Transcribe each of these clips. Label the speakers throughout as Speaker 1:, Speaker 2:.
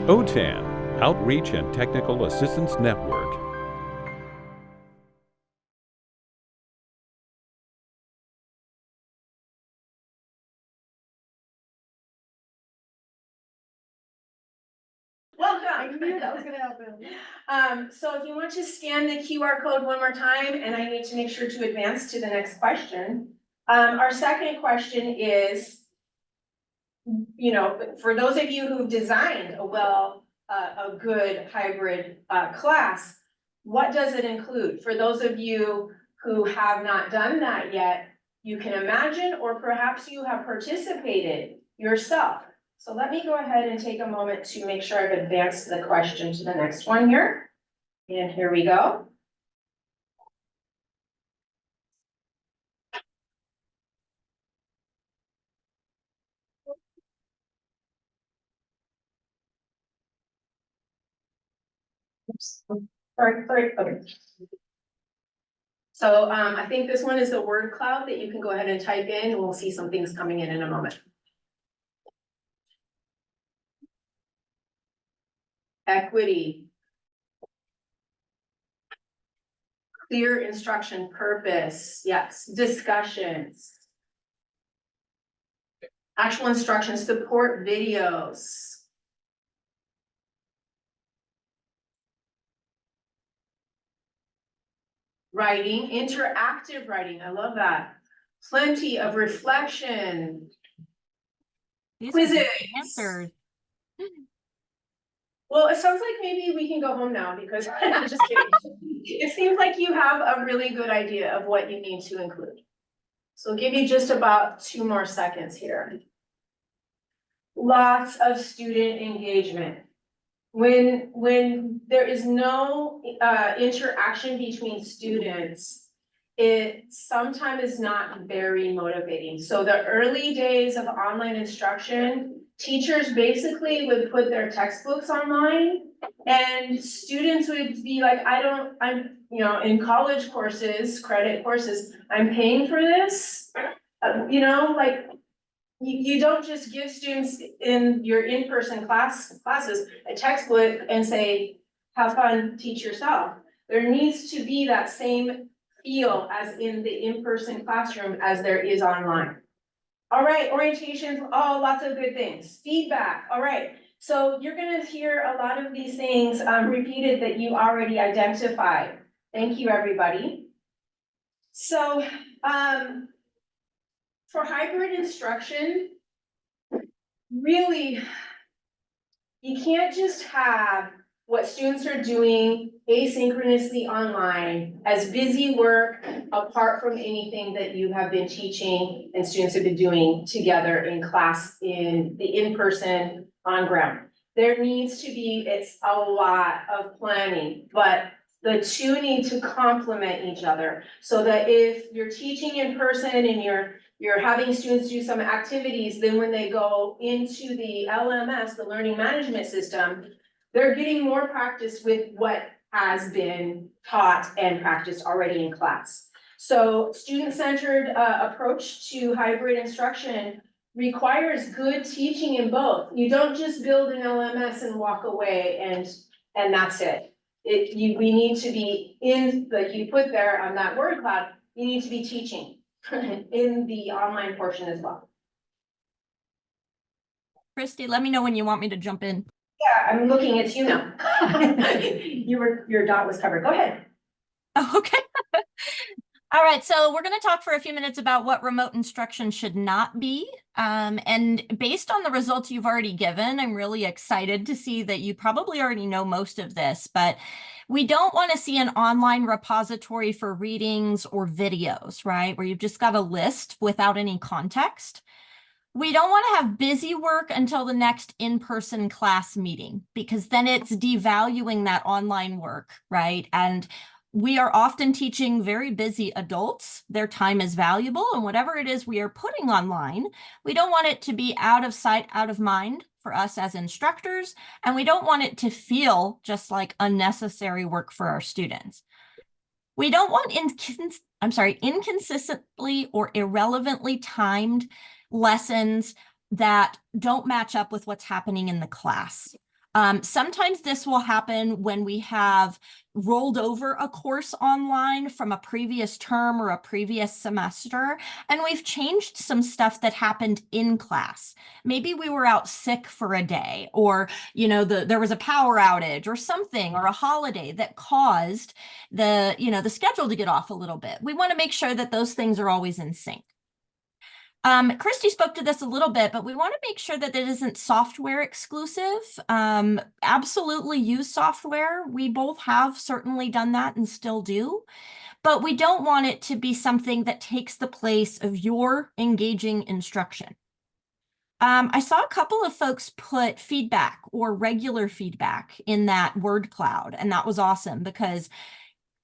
Speaker 1: OTAN, Outreach and Technical Assistance Network.
Speaker 2: Welcome. I knew that was going to happen. So if you want to scan the QR code one more time, and I need to make sure to advance to the next question. Our second question is, for those of you who've designed a good hybrid class, what does it include? For those of you who have not done that yet, you can imagine, or perhaps you have participated yourself. So let me go ahead and take a moment to make sure I've advanced the question to the next one here. And here we go. Oops. Sorry, okay. So I think this one is the word cloud that you can go ahead and type in, and we'll see some things coming in a moment. Equity. Clear instruction purpose, yes. Discussions. Actual instructions, support videos. Writing, interactive writing, I love that. Plenty of reflection. Quizzes.
Speaker 3: Answers.
Speaker 2: Well, it sounds like maybe we can go home now because I'm just kidding. It seems like you have a really good idea of what you need to include. So I'll give you just about 2 more seconds here. Lots of student engagement. When there is no interaction between students, it sometimes is not very motivating. So the early days of online instruction, teachers basically would put their textbooks online and students would be like, I'm in college courses, credit courses, I'm paying for this. You don't just give students in your in-person classes a textbook and say, have fun, teach yourself. There needs to be that same feel as in the in-person classroom as there is online. All right, orientations, lots of good things. Feedback, all right. So you're gonna hear a lot of these things repeated that you already identified. Thank you, everybody. So, for hybrid instruction, really, you can't just have what students are doing asynchronously online as busy work apart from anything that you have been teaching and students have been doing together in class in the in-person on ground. There needs to be, it's a lot of planning, but the two need to complement each other so that if you're teaching in person and you're having students do some activities, then when they go into the LMS, the learning management system, they're getting more practice with what has been taught and practiced already in class. So student-centered approach to hybrid instruction requires good teaching in both. You don't just build an LMS and walk away and that's it. We need to be in, like you put there on that word cloud, you need to be teaching in the online portion as well.
Speaker 3: Kristi, let me know when you want me to jump in.
Speaker 2: Yeah, I'm looking at you now. Your dot was covered. Go ahead.
Speaker 3: Oh, okay. All right, so we're going to talk for a few minutes about what remote instruction should not be. And based on the results you've already given, I'm really excited to see that you probably already know most of this, but we don't want to see an online repository for readings or videos, right? Where you've just got a list without any context. We don't want to have busy work until the next in-person class meeting, because then it's devaluing that online work, right? And we are often teaching very busy adults. Their time is valuable, and whatever it is we are putting online, we don't want it to be out of sight, out of mind for us as instructors, and we don't want it to feel just like unnecessary work for our students. We don't want inconsistently or irrelevantly timed lessons that don't match up with what's happening in the class. Sometimes this will happen when we have rolled over a course online from a previous term or a previous semester, and we've changed some stuff that happened in class. Maybe we were out sick for a day, or there was a power outage or something, or a holiday that caused the schedule to get off a little bit. We want to make sure that those things are always in sync. Kristi spoke to this a little bit, but we want to make sure that it isn't software exclusive. Absolutely use software. We both have certainly done that and still do, but we don't want it to be something that takes the place of your engaging instruction. I saw a couple of folks put feedback or regular feedback in that word cloud, and that was awesome, because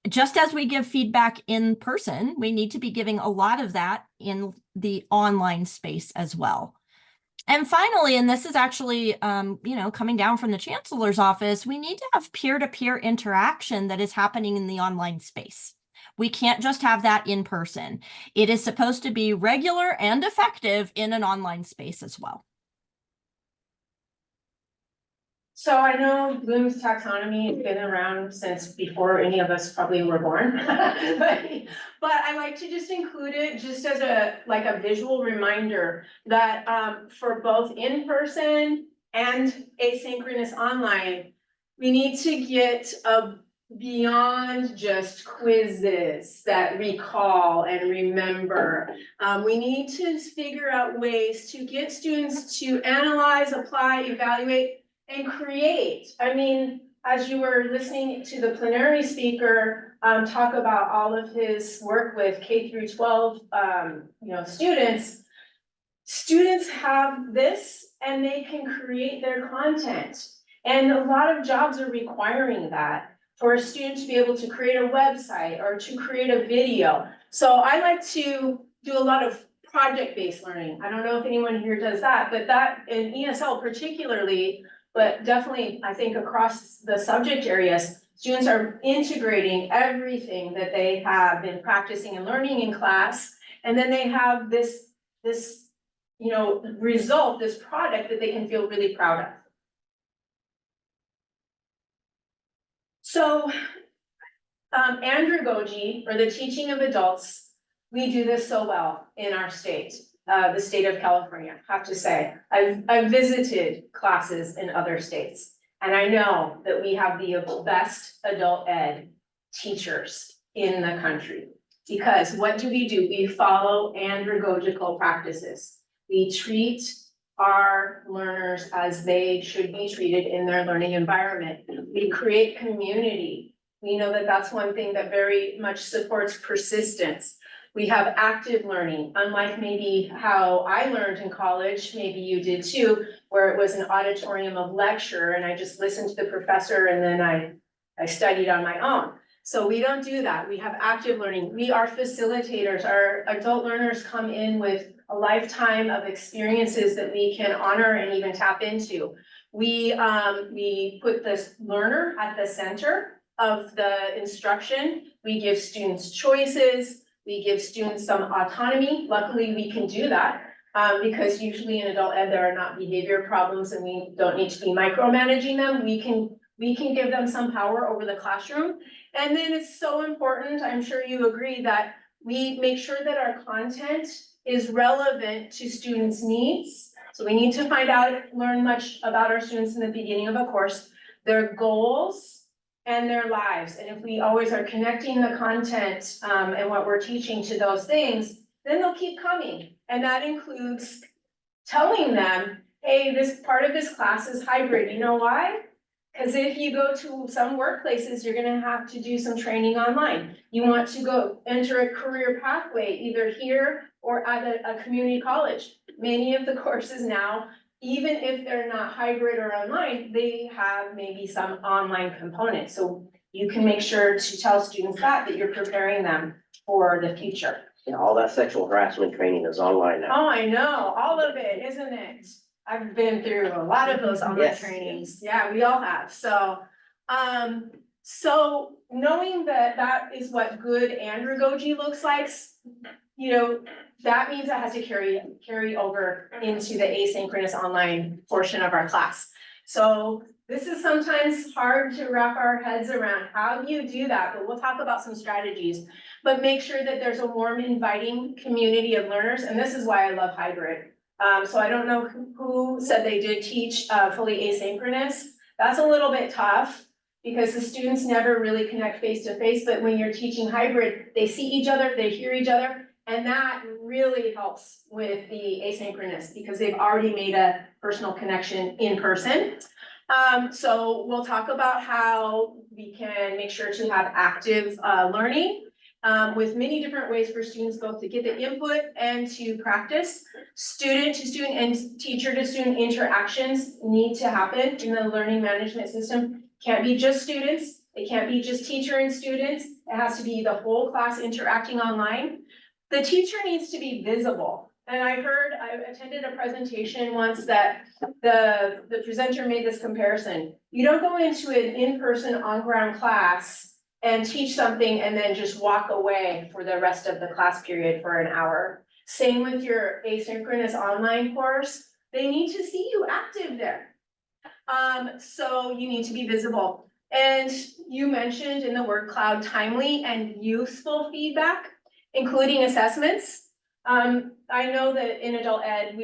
Speaker 3: just as we give feedback in person, we need to be giving a lot of that in the online space as well. And finally, and this is actually, coming down from the chancellor's office, we need to have peer-to-peer interaction that is happening in the online space. We can't just have that in person. It is supposed to be regular and effective in an online space as well.
Speaker 2: So I know Bloom's taxonomy has been around since before any of us probably were born. But I like to just include it just as a visual reminder that for both in-person and asynchronous online, we need to get beyond just quizzes that recall and remember. We need to figure out ways to get students to analyze, apply, evaluate, and create. I mean, as you were listening to the plenary speaker talk about all of his work with K through 12 students have this and they can create their content. And a lot of jobs are requiring that, for a student to be able to create a website or to create a video. So I like to do a lot of project-based learning. I don't know if anyone here does that, but that in ESL particularly, but definitely, I think across the subject areas, students are integrating everything that they have been practicing and learning in class, and then they have this result, this product that they can feel really proud of. So, andragogy, or the teaching of adults, we do this so well in our state. The state of California, I have to say. I've visited classes in other states, and I know that we have the best adult ed teachers in the country. Because what do? We follow andragogical practices. We treat our learners as they should be treated in their learning environment. We create community. We know that that's one thing that very much supports persistence. We have active learning, unlike maybe how I learned in college, maybe you did too, where it was an auditorium of lecture and I just listened to the professor and then I studied on my own. So we don't do that. We have active learning. We are facilitators. Our adult learners come in with a lifetime of experiences that we can honor and even tap into. We put this learner at the center of the instruction. We give students choices. We give students some autonomy. Luckily, we can do that because usually in adult ed, there are not behavior problems and we don't need to be micromanaging them. We can give them some power over the classroom. And then it's so important, I'm sure you agree, that we make sure that our content is relevant to students' needs. So we need to learn much about our students in the beginning of a course, their goals, and their lives. And if we always are connecting the content and what we're teaching to those things, then they'll keep coming. And that includes telling them, hey, this part of this class is hybrid. You know why? Because if you go to some workplaces, you're gonna have to do some training online. You want to go enter a career pathway, either here or at a community college. Many of the courses now, even if they're not hybrid or online, they have maybe some online component. So you can make sure to tell students that you're preparing them for the future.
Speaker 4: Yeah, all that sexual harassment training is online now.
Speaker 2: Oh, I know, all of it, isn't it? I've been through a lot of those online
Speaker 4: Yes.
Speaker 2: trainings. Yeah, we all have. So, so knowing that that is what good andragogy looks like, that means that has to carry over into the asynchronous online portion of our class. So this is sometimes hard to wrap our heads around. How do you do that? But we'll talk about some strategies. But make sure that there's a warm, inviting community of learners, and this is why I love hybrid. So I don't know who said they did teach fully asynchronous. That's a little bit tough because the students never really connect face to face, but when you're teaching hybrid, they see each other, they hear each other, and that really helps with the asynchronous because they've already made a personal connection in person. So we'll talk about how we can make sure to have active learning with many different ways for students both to get the input and to practice. Student to student and teacher to student interactions need to happen in the learning management system. Can't be just students, it can't be just teacher and students, it has to be the whole class interacting online. The teacher needs to be visible. And I attended a presentation once that the presenter made this comparison. You don't go into an in-person on-ground class and teach something and then just walk away for the rest of the class period for an hour. Same with your asynchronous online course. They need to see you active there. So you need to be visible. And you mentioned in the word cloud timely and useful feedback, including assessments. I know that in adult ed,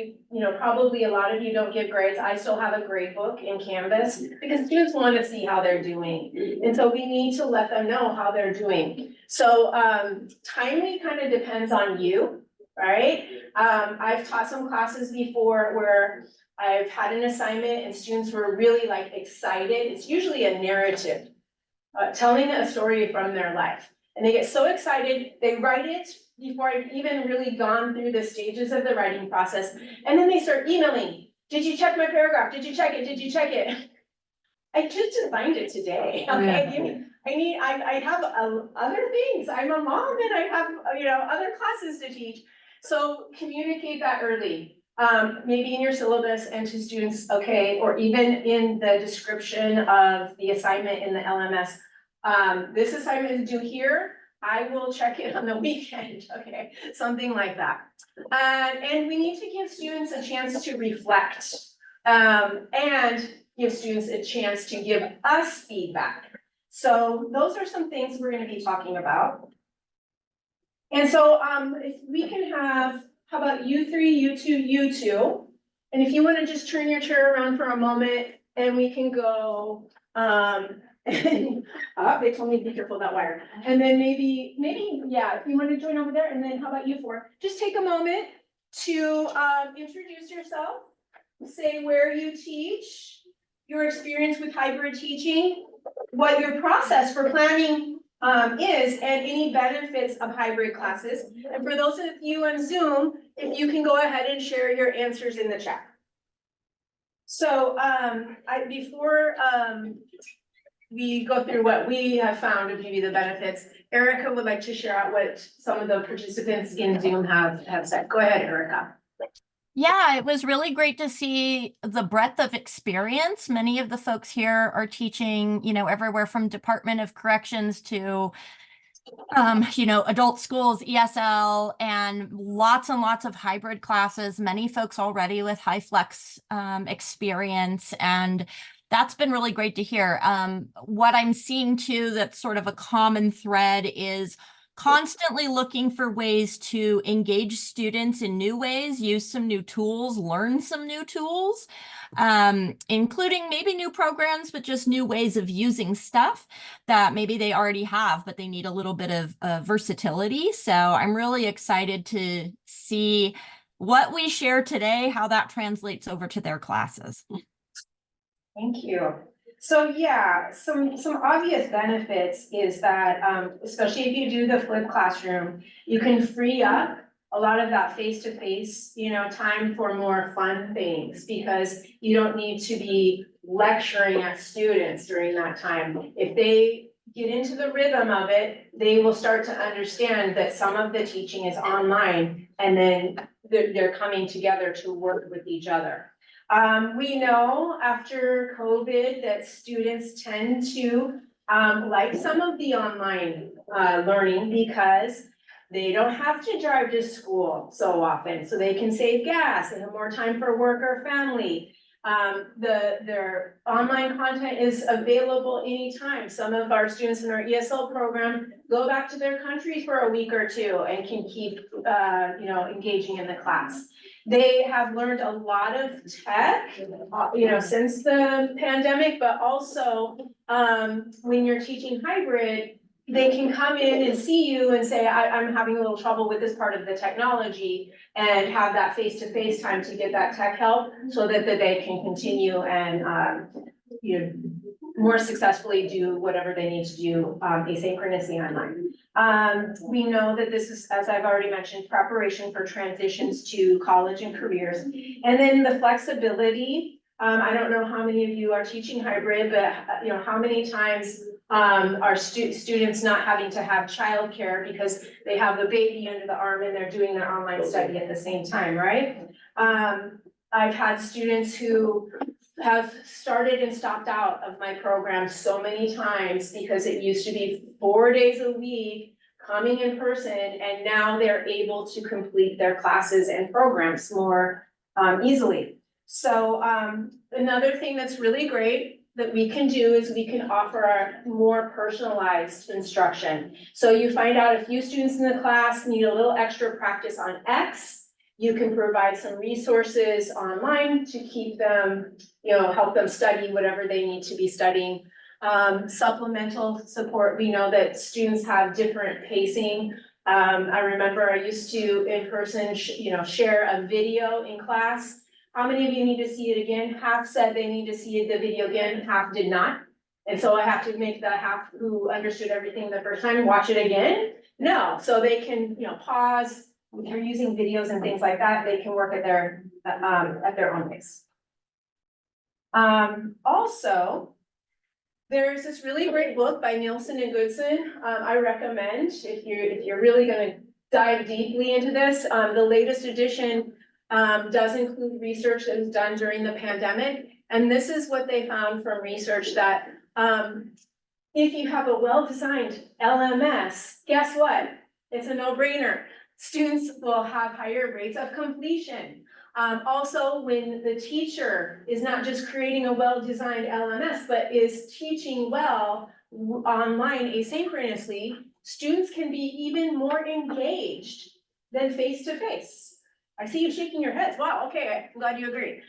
Speaker 2: probably a lot of you don't give grades. I still have a grade book in Canvas because students want to see how they're doing. And so we need to let them know how they're doing. So timely kind of depends on you, right? I've taught some classes before where I've had an assignment and students were really like excited. It's usually a narrative, telling a story from their life. And they get so excited, they write it before I've even really gone through the stages of the writing process. And then they start emailing, did you check my paragraph? Did you check it? Did you check it? I just designed it today, okay? I have other things. I'm a mom and I have, other classes to teach. So communicate that early. Maybe in your syllabus and to students, okay, or even in the description of the assignment in the LMS. This assignment is due here. I will check it on the weekend, okay, something like that. And we need to give students a chance to reflect and give students a chance to give us feedback. So those are some things we're going to be talking about. And so if we can have, how about you three, you two, and if you want to just turn your chair around for a moment and we can go, they told me to be careful of that wire. And then maybe, yeah, if you want to join over there, and then how about you four? Just take a moment to introduce yourself, say where you teach, your experience with hybrid teaching, what your process for planning is, and any benefits of hybrid classes. And for those of you on Zoom, if you can go ahead and share your answers in the chat. So before we go through what we have found to be the benefits, Erica would like to share out what some of the participants in Zoom have said. Go ahead, Erica.
Speaker 3: Yeah, it was really great to see the breadth of experience. Many of the folks here are teaching, everywhere from Department of Corrections to, adult schools, ESL, and lots of hybrid classes, many folks already with high flex experience. And that's been really great to hear. What I'm seeing too, that's sort of a common thread is constantly looking for ways to engage students in new ways, use some new tools, learn some new tools, including maybe new programs, but just new ways of using stuff that maybe they already have, but they need a little bit of versatility. So I'm really excited to see what we share today, how that translates over to their classes.
Speaker 2: Thank you. So yeah, some obvious benefits is that, especially if you do the flipped classroom, you can free up a lot of that face-to-face, time for more fun things because you don't need to be lecturing at students during that time. If they get into the rhythm of it, they will start to understand that some of the teaching is online and then they're coming together to work with each other. We know after COVID that students tend to like some of the online learning because they don't have to drive to school so often, so they can save gas, they have more time for work or family. Their online content is available anytime. Some of our students in our ESL program go back to their country for a week or two and can keep, engaging in the class. They have learned a lot of tech, since the pandemic, but also, when you're teaching hybrid, they can come in and see you and say, I'm having a little trouble with this part of the technology, and have that face-to-face time to get that tech help so that they can continue and, more successfully do whatever they need to do, asynchronously online. We know that this is, as I've already mentioned, preparation for transitions to college and careers. And then the flexibility, I don't know how many of you are teaching hybrid, but how many times are students not having to have childcare because they have the baby under the arm and they're doing their online study at the same time, right? I've had students who have started and stopped out of my program so many times because it used to be 4 days a week coming in person, and now they're able to complete their classes and programs more easily. So another thing that's really great that we can do is we can offer a more personalized instruction. So you find out a few students in the class need a little extra practice on X. You can provide some resources online to keep them, help them study whatever they need to be studying. Supplemental support, we know that students have different pacing. I remember I used to in person, share a video in class. How many of you need to see it again? Half said they need to see the video again, half did not. And so I have to make the half who understood everything the first time watch it again? No, so they can, pause. If you're using videos and things like that, they can work at their own pace. Also, there's this really great book by Nielsen and Goodson. I recommend if you're really going to dive deeply into this. The latest edition does include research that was done during the pandemic, and this is what they found from research that if you have a well-designed LMS, guess what? It's a no-brainer. Students will have higher rates of completion. Also, when the teacher is not just creating a well-designed LMS, but is teaching well online asynchronously, students can be even more engaged than face-to-face. I see you shaking your heads. Wow, okay, I'm glad you agree.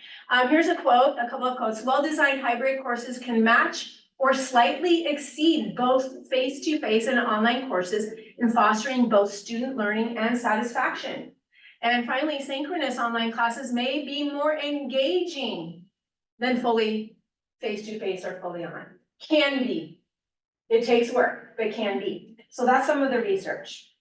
Speaker 2: Here's a quote, a couple of quotes. Well-designed hybrid courses can match or slightly exceed both face-to-face and online courses in fostering both student learning and satisfaction. And finally, synchronous online classes may be more engaging than fully face-to-face or fully online. Can be. It takes work, but can be. So that's some of the research.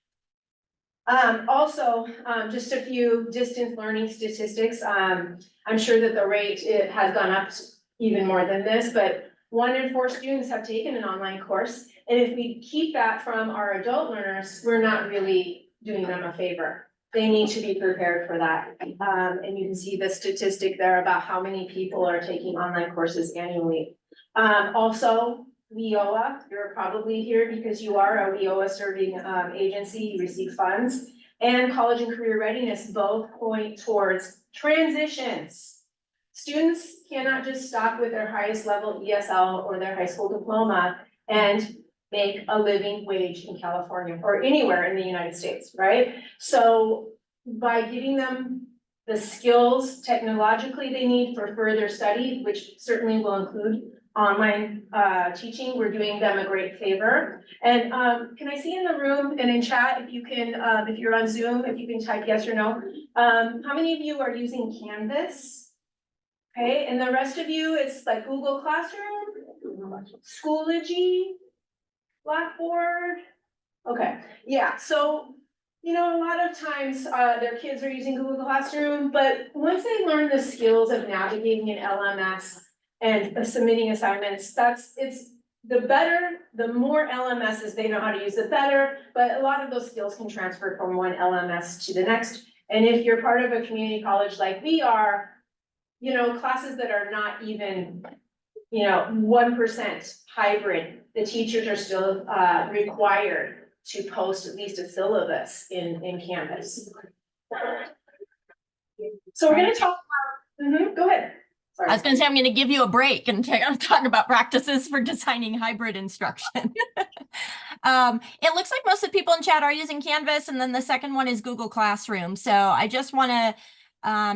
Speaker 2: Also, just a few distance learning statistics. I'm sure that the rate has gone up even more than this, but 1 in 4 students have taken an online course. And if we keep that from our adult learners, we're not really doing them a favor. They need to be prepared for that. And you can see the statistic there about how many people are taking online courses annually. Also, WIOA, you're probably here because you are a WIOA serving agency, you receive funds. And college and career readiness both point towards transitions. Students cannot just stop with their highest level ESL or their high school diploma and make a living wage in California or anywhere in the United States, right? So by giving them the skills technologically they need for further study, which certainly will include online teaching, we're doing them a great favor. And can I see in the room and in chat, if you can, if you're on Zoom, if you can type yes or no, how many of you are using Canvas? Okay, and the rest of you, it's like Google Classroom, Schoology, Blackboard. Okay, yeah, so, a lot of times their kids are using Google Classroom, but once they learn the skills of navigating an LMS and submitting assignments, it's the more LMSs they know how to use, the better, but a lot of those skills can transfer from one LMS to the next. And if you're part of a community college like we are, classes that are not even, 1% hybrid, the teachers are still required to post at least a syllabus in Canvas. So we're gonna talk about, go ahead. Sorry.
Speaker 3: was going to say, I'm going to give you a break and talk about practices for designing hybrid instruction. It looks like most of the people in chat are using Canvas, and then the second one is Google Classroom. So I just want to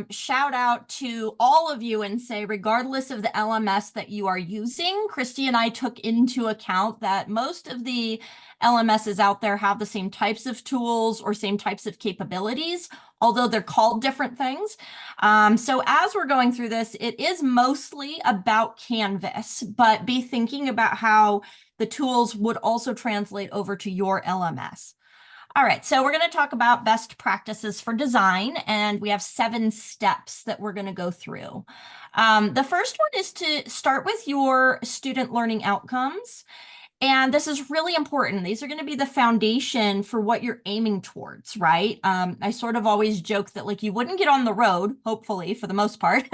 Speaker 3: shout out to all of you and say, regardless of the LMS that you are using, Kristi and I took into account that most of the LMSs out there have the same types of tools or same types of capabilities, although they're called different things. So as we're going through this, it is mostly about Canvas, but be thinking about how the tools would also translate over to your LMS. All right, so we're going to talk about best practices for design, and we have 7 steps that we're going to go through. The first one is to start with your student learning outcomes. And this is really important. These are going to be the foundation for what you're aiming towards, right? I sort of always joke that like you wouldn't get on the road, hopefully for the most part,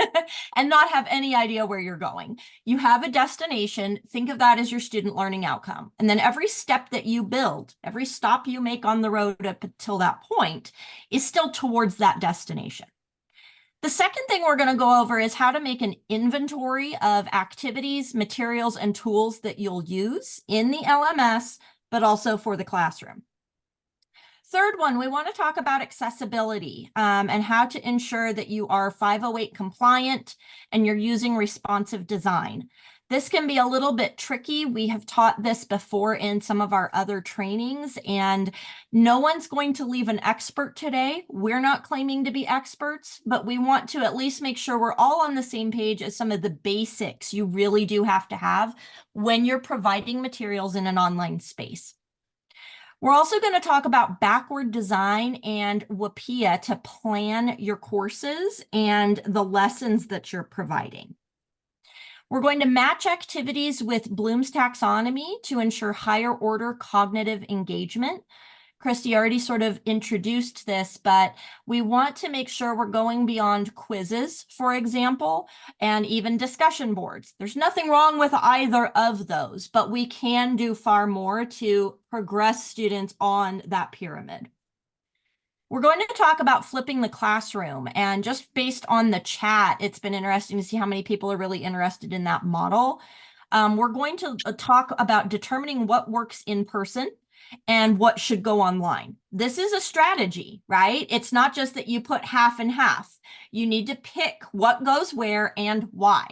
Speaker 3: and not have any idea where you're going. You have a destination. Think of that as your student learning outcome. And then every step that you build, every stop you make on the road up until that point is still towards that destination. The second thing we're going to go over is how to make an inventory of activities, materials, and tools that you'll use in the LMS, but also for the classroom. Third one, we want to talk about accessibility and how to ensure that you are 508 compliant and you're using responsive design. This can be a little bit tricky. We have taught this before in some of our other trainings, and no one's going to leave an expert today. We're not claiming to be experts, but we want to at least make sure we're all on the same page as some of the basics you really do have to have when you're providing materials in an online space. We're also going to talk about backward design and WPIA to plan your courses and the lessons that you're providing. We're going to match activities with Bloom's taxonomy to ensure higher order cognitive engagement. Kristi already sort of introduced this, but we want to make sure we're going beyond quizzes, for example, and even discussion boards. There's nothing wrong with either of those, but we can do far more to progress students on that pyramid. We're going to talk about flipping the classroom, and just based on the chat, it's been interesting to see how many people are really interested in that model. We're going to talk about determining what works in person and what should go online. This is a strategy, right? It's not just that you put half and half. You need to pick what goes where and why.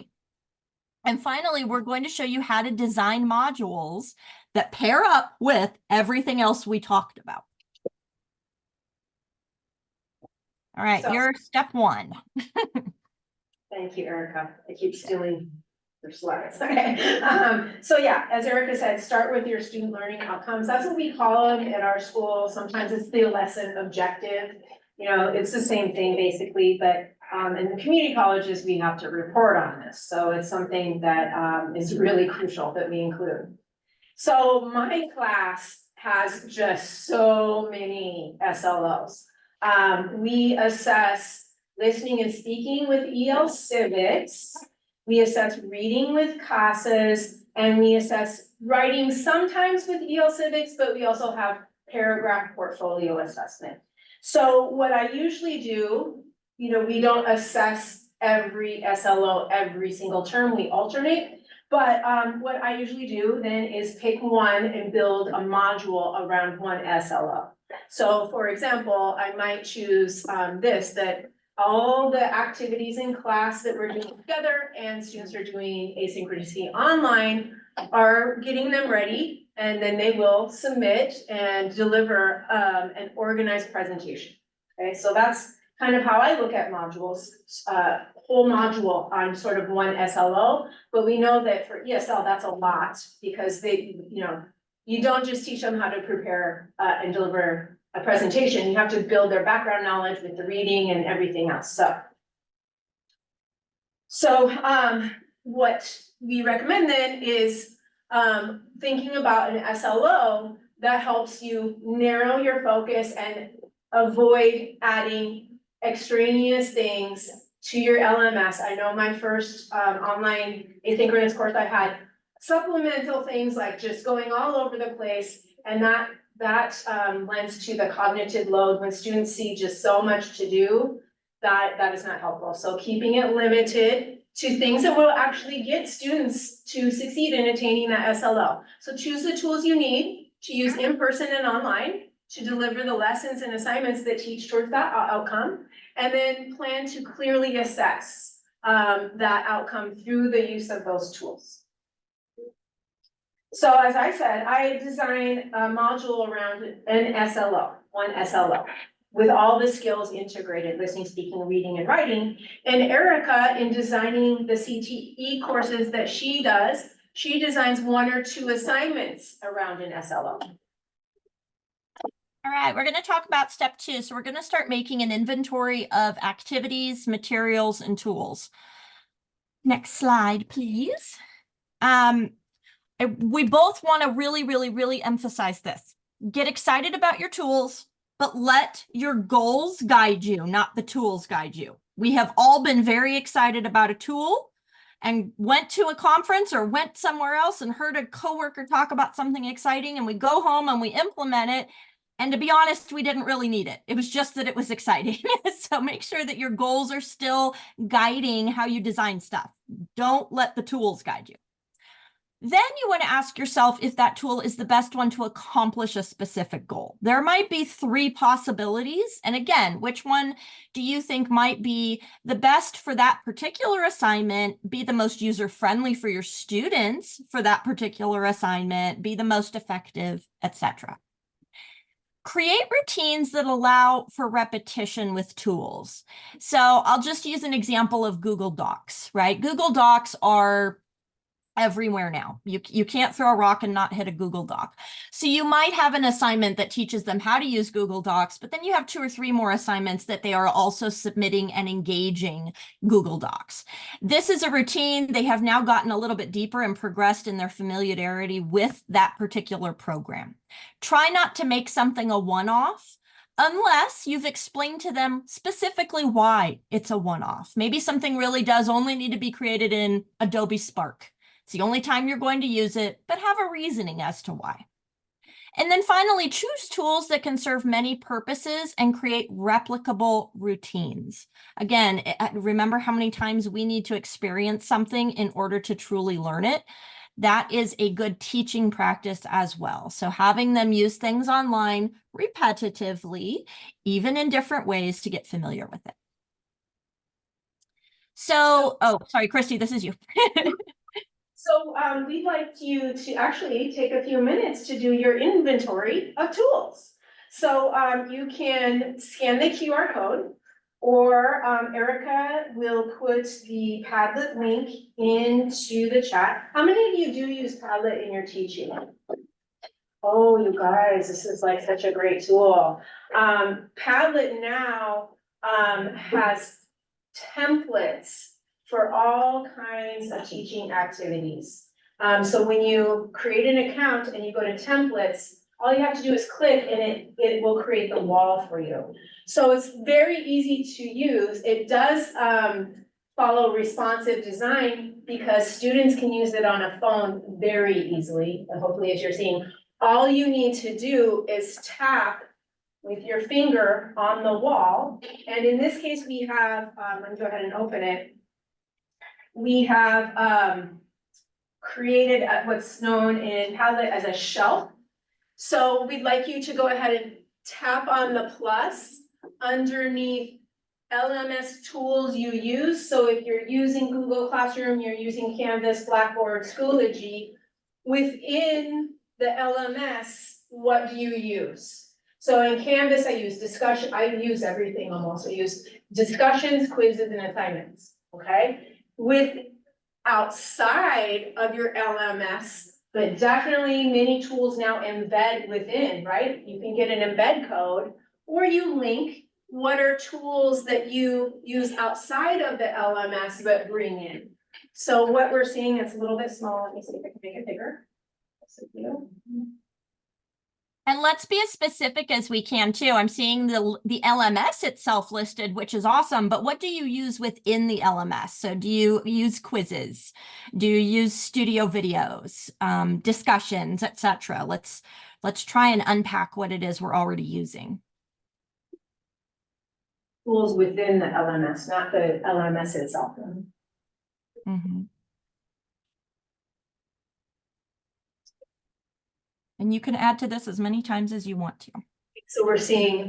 Speaker 3: And finally, we're going to show you how to design modules that pair up with everything else we talked about. All right, you're step 1.
Speaker 2: Thank you, Erica. I keep stealing your slides. Okay. So yeah, as Erica said, start with your student learning outcomes. That's what we call them at our school. Sometimes it's the lesson objective. You know, it's the same thing basically, but in the community colleges, we have to report on this. So it's something that is really crucial that we include. So my class has just so many SLOs. We assess listening and speaking with EL Civics. We assess reading with CASAs, and we assess writing sometimes with EL Civics, but we also have paragraph portfolio assessment. So what I usually do, you know, we don't assess every SLO every single term, we alternate. But what I usually do then is pick one and build a module around one SLO. So for example, I might choose that all the activities in class that we're doing together and students are doing asynchronously online are getting them ready, and then they will submit and deliver an organized presentation. Okay, so that's kind of how I look at modules, whole module on sort of one SLO, but we know that for ESL, that's a lot because they, you know, you don't just teach them how to prepare and deliver a presentation, you have to build their background knowledge with the reading and everything else. So what we recommend then is thinking about an SLO that helps you narrow your focus and avoid adding extraneous things to your LMS. I know my first online asynchronous course, I had supplemental things like just going all over the place, and that lends to the cognitive load when students see just so much to do. That is not helpful. So keeping it limited to things that will actually get students to succeed in attaining that SLO. So choose the tools you need to use in person and online to deliver the lessons and assignments that teach towards that outcome. And then plan to clearly assess that outcome through the use of those tools. So as I said, I designed a module around an SLO, one SLO, with all the skills integrated, listening, speaking, reading, and writing. And Erica, in designing the CTE courses that she does, she designs 1 or 2 assignments around an SLO.
Speaker 3: All right, we're going to talk about step 2. So we're going to start making an inventory of activities, materials, and tools. Next slide, please. We both want to really emphasize this. Get excited about your tools, but let your goals guide you, not the tools guide you. We have all been very excited about a tool and went to a conference or went somewhere else and heard a coworker talk about something exciting, and we go home and we implement it. And to be honest, we didn't really need it. It was just that it was exciting. So make sure that your goals are still guiding how you design stuff. Don't let the tools guide you. Then you want to ask yourself if that tool is the best one to accomplish a specific goal. There might be 3 possibilities. And again, which one do you think might be the best for that particular assignment, be the most user-friendly for your students for that particular assignment, be the most effective, etc. Create routines that allow for repetition with tools. So I'll just use an example of Google Docs, right? Google Docs are everywhere now. You can't throw a rock and not hit a Google Doc. So you might have an assignment that teaches them how to use Google Docs, but then you have 2 or 3 more assignments that they are also submitting and engaging Google Docs. This is a routine. They have now gotten a little bit deeper and progressed in their familiarity with that particular program. Try not to make something a one-off unless you've explained to them specifically why it's a one-off. Maybe something really does only need to be created in Adobe Spark. It's the only time you're going to use it, but have a reasoning as to why. And then finally, choose tools that can serve many purposes and create replicable routines. Again, remember how many times we need to experience something in order to truly learn it. That is a good teaching practice as well. So having them use things online repetitively, even in different ways, to get familiar with it. So, oh, sorry, Kristi, this is you.
Speaker 2: So we'd like you to actually take a few minutes to do your inventory of tools. So you can scan the QR code, or Erica will put the Padlet link into the chat. How many of you do use Padlet in your teaching? Oh, you guys, this is like such a great tool. Padlet now has templates for all kinds of teaching activities. So when you create an account and you go to templates, all you have to do is click and it will create the wall for you. So it's very easy to use. It does follow responsive design because students can use it on a phone very easily. Hopefully, as you're seeing, all you need to do is tap with your finger on the wall. And in this case, we have, let me go ahead and open it. We have created what's known in Padlet as a shelf. So we'd like you to go ahead and tap on the plus underneath LMS tools you use. So if you're using Google Classroom, you're using Canvas, Blackboard, Schoology, within the LMS, what do you use? So in Canvas, I use discussion, I use everything almost. I use discussions, quizzes, and assignments, okay? With outside of your LMS, but definitely many tools now embed within, right? You can get an embed code, or you link what are tools that you use outside of the LMS but bring in. So what we're seeing, it's a little bit small. Let me see if I can make it bigger.
Speaker 3: And let's be as specific as we can too. I'm seeing the LMS itself listed, which is awesome, but what do you use within the LMS? So do you use quizzes? Do you use studio videos, discussions, etc.? Let's try and unpack what it is we're already using.
Speaker 2: Tools within the LMS, not the LMS itself.
Speaker 3: Mhm. And you can add to this as many times as you want to.
Speaker 2: So we're seeing,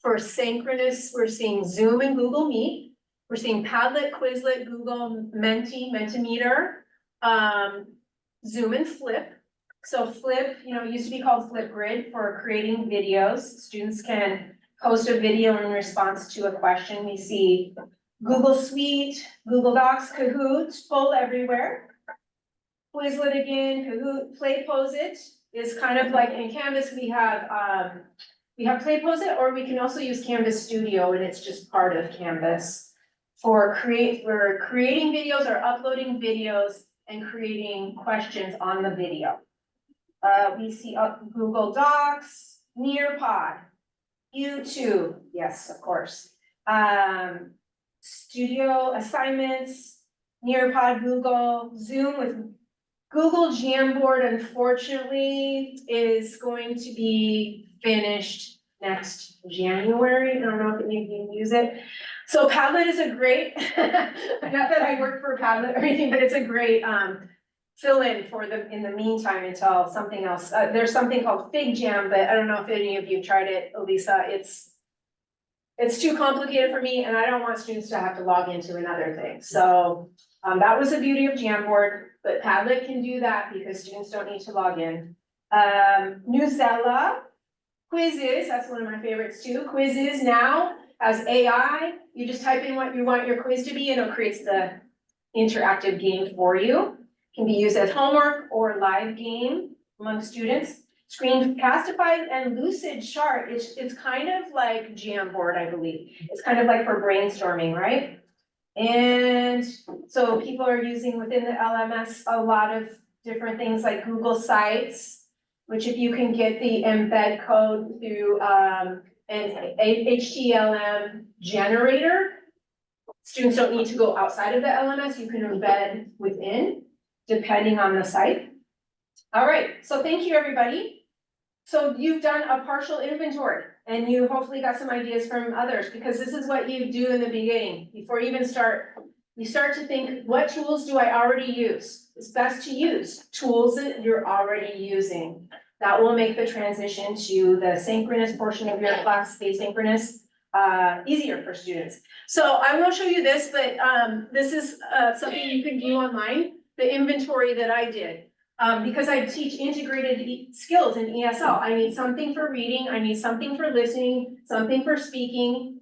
Speaker 2: for synchronous, we're seeing Zoom and Google Meet. We're seeing Padlet, Quizlet, Google Mentimeter, Zoom and Flip. So Flip, it used to be called Flipgrid for creating videos. Students can post a video in response to a question. We see Google Suite, Google Docs, Kahoot, full everywhere. Quizlet again, Kahoot, Play Pose It is kind of like in Canvas, we have Play Pose It, or we can also use Canvas Studio, and it's just part of Canvas for creating videos or uploading videos and creating questions on the video. We see Google Docs, Nearpod, YouTube, yes, of course. Studio assignments, Nearpod, Google, Zoom with Google Jamboard, unfortunately, is going to be finished next January. I don't know if any of you use it. So Padlet is a great, not that I work for Padlet or anything, but it's a great fill in in the meantime until something else. There's something called FigJam, but I don't know if any of you tried it, Elisa. It's too complicated for me, and I don't want students to have to log into another thing. So that was the beauty of Jamboard, but Padlet can do that because students don't need to log in. Newsella, Quizzes, that's one of my favorites too. Quizzes now has AI. You just type in what you want your quiz to be and it creates the interactive game for you. Can be used as homework or live game among students. Screencastify and Lucid Chart, it's kind of like Jamboard, I believe. It's kind of like for brainstorming, right? And so people are using within the LMS a lot of different things like Google Sites, which if you can get the embed code through an HTML generator, students don't need to go outside of the LMS, you can embed within, depending on the site. All right, so thank you, everybody. So you've done a partial inventory and you hopefully got some ideas from others, because this is what you do in the beginning. Before you even start, you start to think, what tools do I already use? It's best to use tools that you're already using. That will make the transition to the synchronous portion of your class, asynchronous, easier for students. So I will show you this, but this is something you can do online, the inventory that I did. Because I teach integrated skills in ESL. I need something for reading, I need something for listening, something for speaking,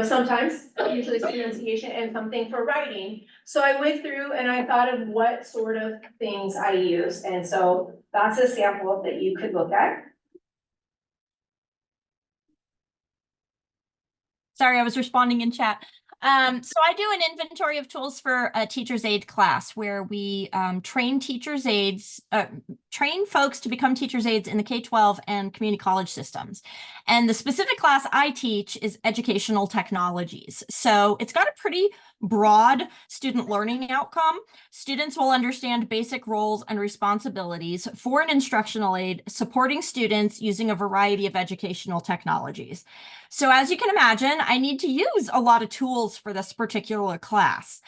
Speaker 2: sometimes, usually it's pronunciation, and something for writing. So I went through and I thought of what sort of things I use, and so that's a sample that you could look at.
Speaker 3: Sorry, I was responding in chat. So I do an inventory of tools for a teacher's aide class where we train teacher's aides, train folks to become teacher's aides in the K-12 and community college systems. And the specific class I teach is educational technologies. So it's got a pretty broad student learning outcome. Students will understand basic roles and responsibilities for an instructional aide supporting students using a variety of educational technologies. So as you can imagine, I need to use a lot of tools for this particular class.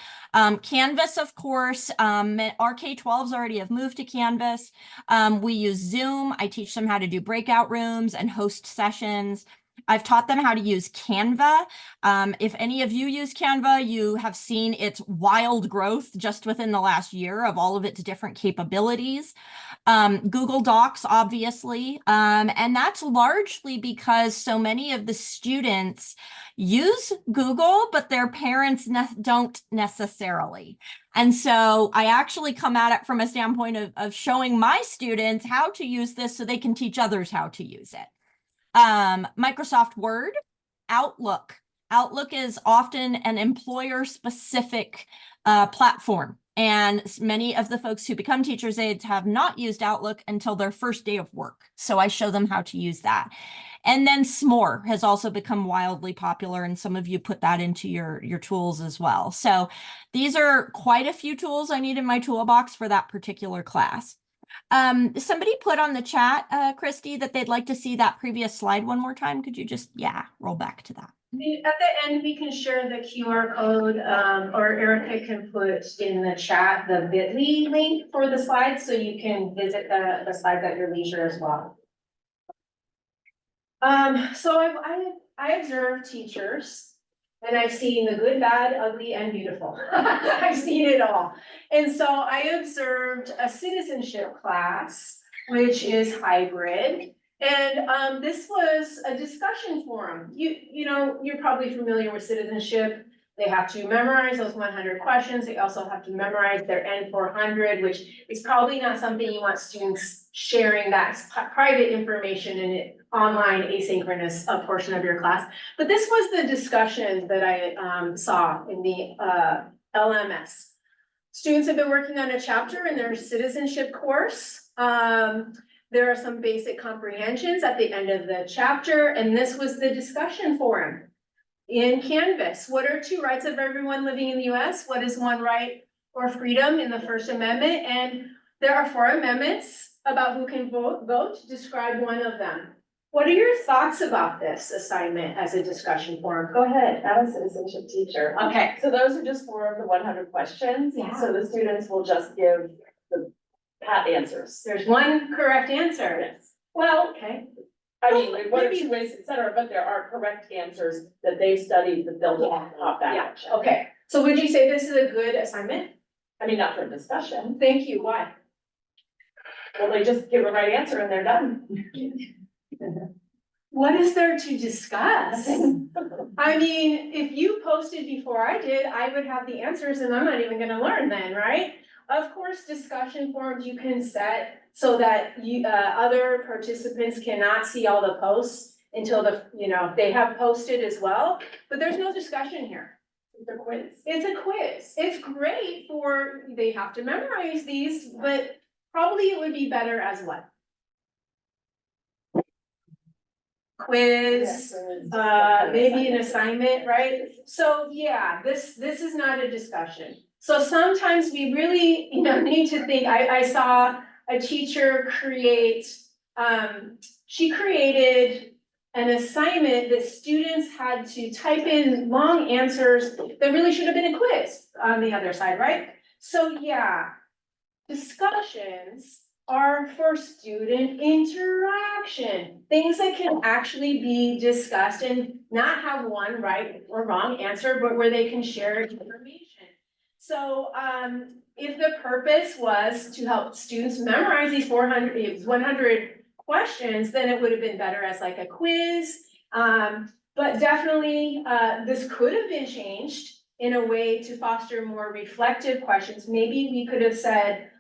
Speaker 3: Canvas, of course, our K-12s already have moved to Canvas. We use Zoom. I teach them how to do breakout rooms and host sessions. I've taught them how to use Canva. If any of you use Canva, you have seen its wild growth just within the last year of all of its different capabilities. Google Docs, obviously, and that's largely because so many of the students use Google, but their parents don't necessarily. And so I actually come at it from a standpoint of showing my students how to use this so they can teach others how to use it. Microsoft Word, Outlook. Outlook is often an employer-specific platform. And many of the folks who become teacher's aides have not used Outlook until their first day of work. So I show them how to use that. And then S'more has also become wildly popular, and some of you put that into your tools as well. So these are quite a few tools I need in my toolbox for that particular class. Somebody put on the chat, Kristi, that they'd like to see that previous slide one more time. Could you just, roll back to that?
Speaker 2: At the end, we can share the QR code, or Erica can put in the chat the bit.ly link for the slides, so you can visit the slides at your leisure as well. So I observe teachers, and I've seen the good, bad, ugly, and beautiful. I've seen it all. And so I observed a citizenship class, which is hybrid. And this was a discussion forum. You know, you're probably familiar with citizenship. They have to memorize those 100 questions. They also have to memorize their N400, which is probably not something you want students sharing that private information in an online asynchronous portion of your class. But this was the discussion that I saw in the LMS. Students have been working on a chapter in their citizenship course. There are some basic comprehensions at the end of the chapter, and this was the discussion forum. In Canvas, what are 2 rights of everyone living in the US? What is 1 right or freedom in the First Amendment? And there are 4 amendments about who can vote. Describe one of them. What are your thoughts about this assignment as a discussion forum? Go ahead.
Speaker 5: I'm a citizenship teacher.
Speaker 2: Okay.
Speaker 5: So those are just 4 of the 100 questions.
Speaker 2: Yeah.
Speaker 5: So the students will just give the pat answers.
Speaker 2: There's 1 correct answer.
Speaker 5: Yes. Well,
Speaker 2: Okay.
Speaker 5: I mean, like 1 or
Speaker 2: Maybe-
Speaker 5: 2 ways, et cetera, but there are correct answers that they've studied that they'll just pop back.
Speaker 2: Yeah, okay. So would you say this is a good assignment?
Speaker 5: I mean, not for discussion.
Speaker 2: Thank you. Why?
Speaker 5: Well, they just give a right answer and they're done.
Speaker 2: What is there to discuss? I mean, if you posted before I did, I would have the answers and I'm not even gonna learn then, right? Of course, discussion forums you can set so that you, other participants cannot see all the posts until they have posted as well, but there's no discussion here.
Speaker 5: It's a quiz.
Speaker 2: It's a quiz. It's great they have to memorize these, but probably it would be better as what? Quiz, maybe an assignment, right? So yeah, this is not a discussion. So sometimes we really, need to think, I saw a teacher create, she created an assignment that students had to type in long answers that really should have been a quiz on the other side, right? So yeah, discussions are for student interaction, things that can actually be discussed and not have 1 right or wrong answer, but where they can share information. So, if the purpose was to help students memorize these 100 questions, then it would have been better as like a quiz. But definitely, this could have been changed in a way to foster more reflective questions. Maybe we could have said,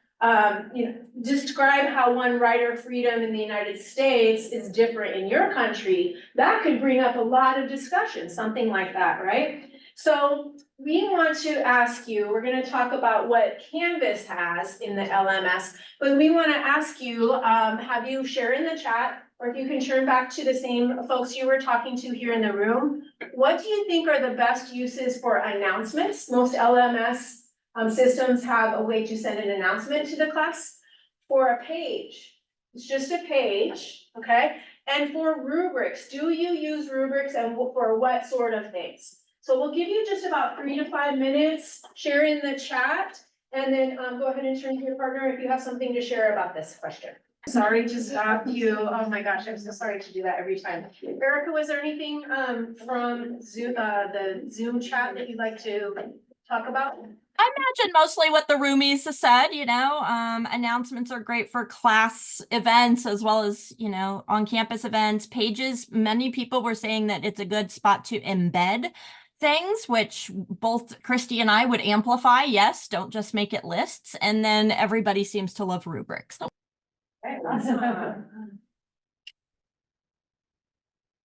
Speaker 2: describe how 1 right or freedom in the United States is different in your country. That could bring up a lot of discussion, something like that, right? So we want to ask you, we're going to talk about what Canvas has in the LMS, but we want to ask you, have you share in the chat, or if you can turn back to the same folks you were talking to here in the room, what do you think are the best uses for announcements? Most LMS systems have a way to send an announcement to the class. For a page, it's just a page, okay? And for rubrics, do you use rubrics and for what sort of things? So we'll give you just about 3 to 5 minutes, share in the chat, and then go ahead and turn to your partner if you have something to share about this question. Sorry to stop you. Oh my gosh, I'm so sorry to do that every time. Erica, was there anything from Zoom, the Zoom chat that you'd like to talk about?
Speaker 3: I imagine mostly what the roomies said, announcements are great for class events as well as, on-campus events. Pages, many people were saying that it's a good spot to embed things, which both Kristi and I would amplify. Yes, don't just make it lists. And then everybody seems to love rubrics.
Speaker 2: Okay, awesome.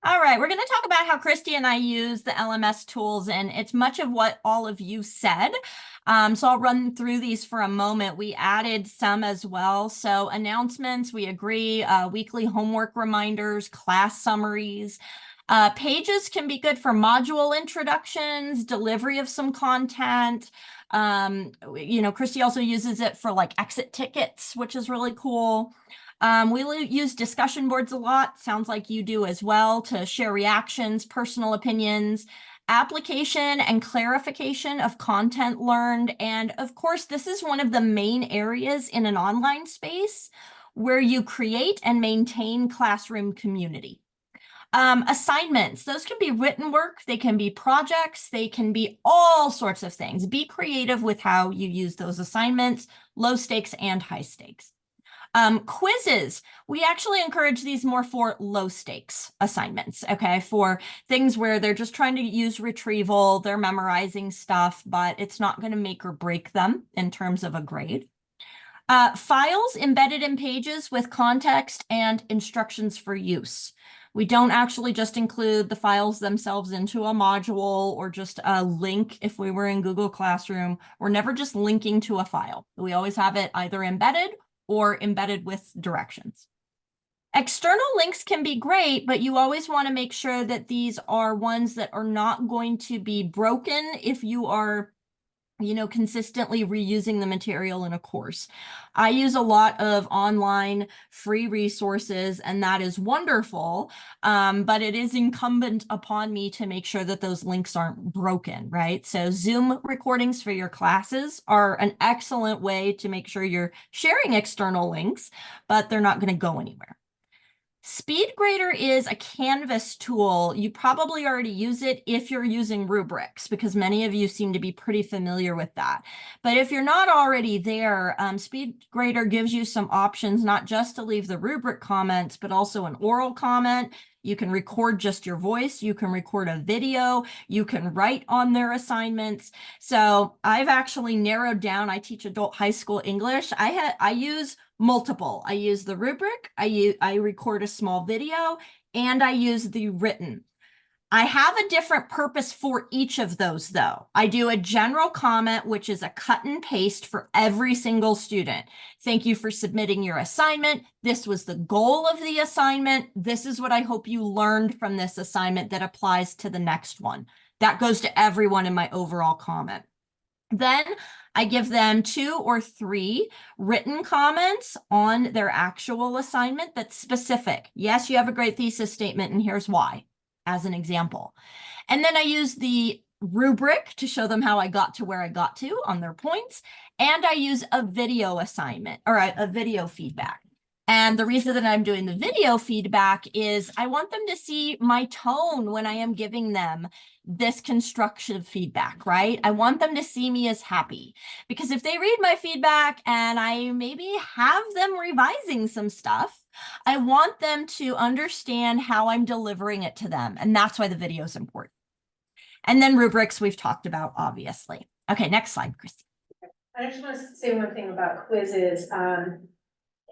Speaker 3: All right, we're going to talk about how Kristi and I use the LMS tools, and it's much of what all of you said. So I'll run through these for a moment. We added some as well. So announcements, we agree, weekly homework reminders, class summaries. Pages can be good for module introductions, delivery of some content. Kristi also uses it for like exit tickets, which is really cool. We use discussion boards a lot. Sounds like you do as well, to share reactions, personal opinions, application and clarification of content learned. And of course, this is one of the main areas in an online space where you create and maintain classroom community. Assignments, those can be written work, they can be projects, they can be all sorts of things. Be creative with how you use those assignments, low stakes and high stakes. Quizzes, we actually encourage these more for low stakes assignments, okay? For things where they're just trying to use retrieval, they're memorizing stuff, but it's not going to make or break them in terms of a grade. Files embedded in pages with context and instructions for use. We don't actually just include the files themselves into a module or just a link if we were in Google Classroom. We're never just linking to a file. We always have it either embedded or embedded with directions. External links can be great, but you always want to make sure that these are ones that are not going to be broken if you are consistently reusing the material in a course. I use a lot of online free resources, and that is wonderful, but it is incumbent upon me to make sure that those links aren't broken, right? So Zoom recordings for your classes are an excellent way to make sure you're sharing external links, but they're not going to go anywhere. SpeedGrader is a Canvas tool. You probably already use it if you're using rubrics, because many of you seem to be pretty familiar with that. But if you're not already there, SpeedGrader gives you some options, not just to leave the rubric comments, but also an oral comment. You can record just your voice. You can record a video. You can write on their assignments. So I've actually narrowed down. I teach adult high school English. I use multiple. I use the rubric, I record a small video, and I use the written. I have a different purpose for each of those though. I do a general comment, which is a cut and paste for every single student. Thank you for submitting your assignment. This was the goal of the assignment. This is what I hope you learned from this assignment that applies to the next one. That goes to everyone in my overall comment. Then I give them 2 or 3 written comments on their actual assignment that's specific. Yes, you have a great thesis statement, and here's why, as an example. And then I use the rubric to show them how I got to where I got to on their points. And I use a video assignment or a video feedback. And the reason that I'm doing the video feedback is I want them to see my tone when I am giving them this constructive feedback, right? I want them to see me as happy, because if they read my feedback and I maybe have them revising some stuff, I want them to understand how I'm delivering it to them. And that's why the video is important. And then rubrics we've talked about, obviously. Okay, next slide, Kristi.
Speaker 2: I just want to say one thing about quizzes.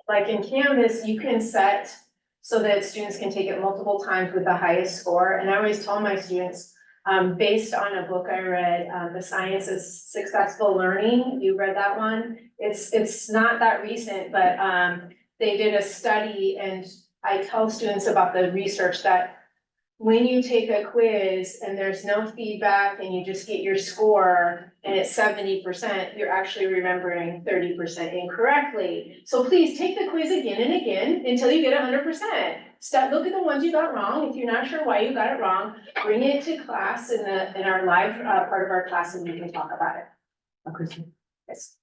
Speaker 2: Like in Canvas, you can set so that students can take it multiple times with the highest score. And I always tell my students, based on a book I read, The Science of Successful Learning, you read that one? It's not that recent, but they did a study, and I tell students about the research that when you take a quiz and there's no feedback and you just get your score and it's 70%, you're actually remembering 30% incorrectly. So please take the quiz again and again until you get 100%. Look at the ones you got wrong. If you're not sure why you got it wrong, bring it to class in our live part of our class, and we can talk about it. Yes.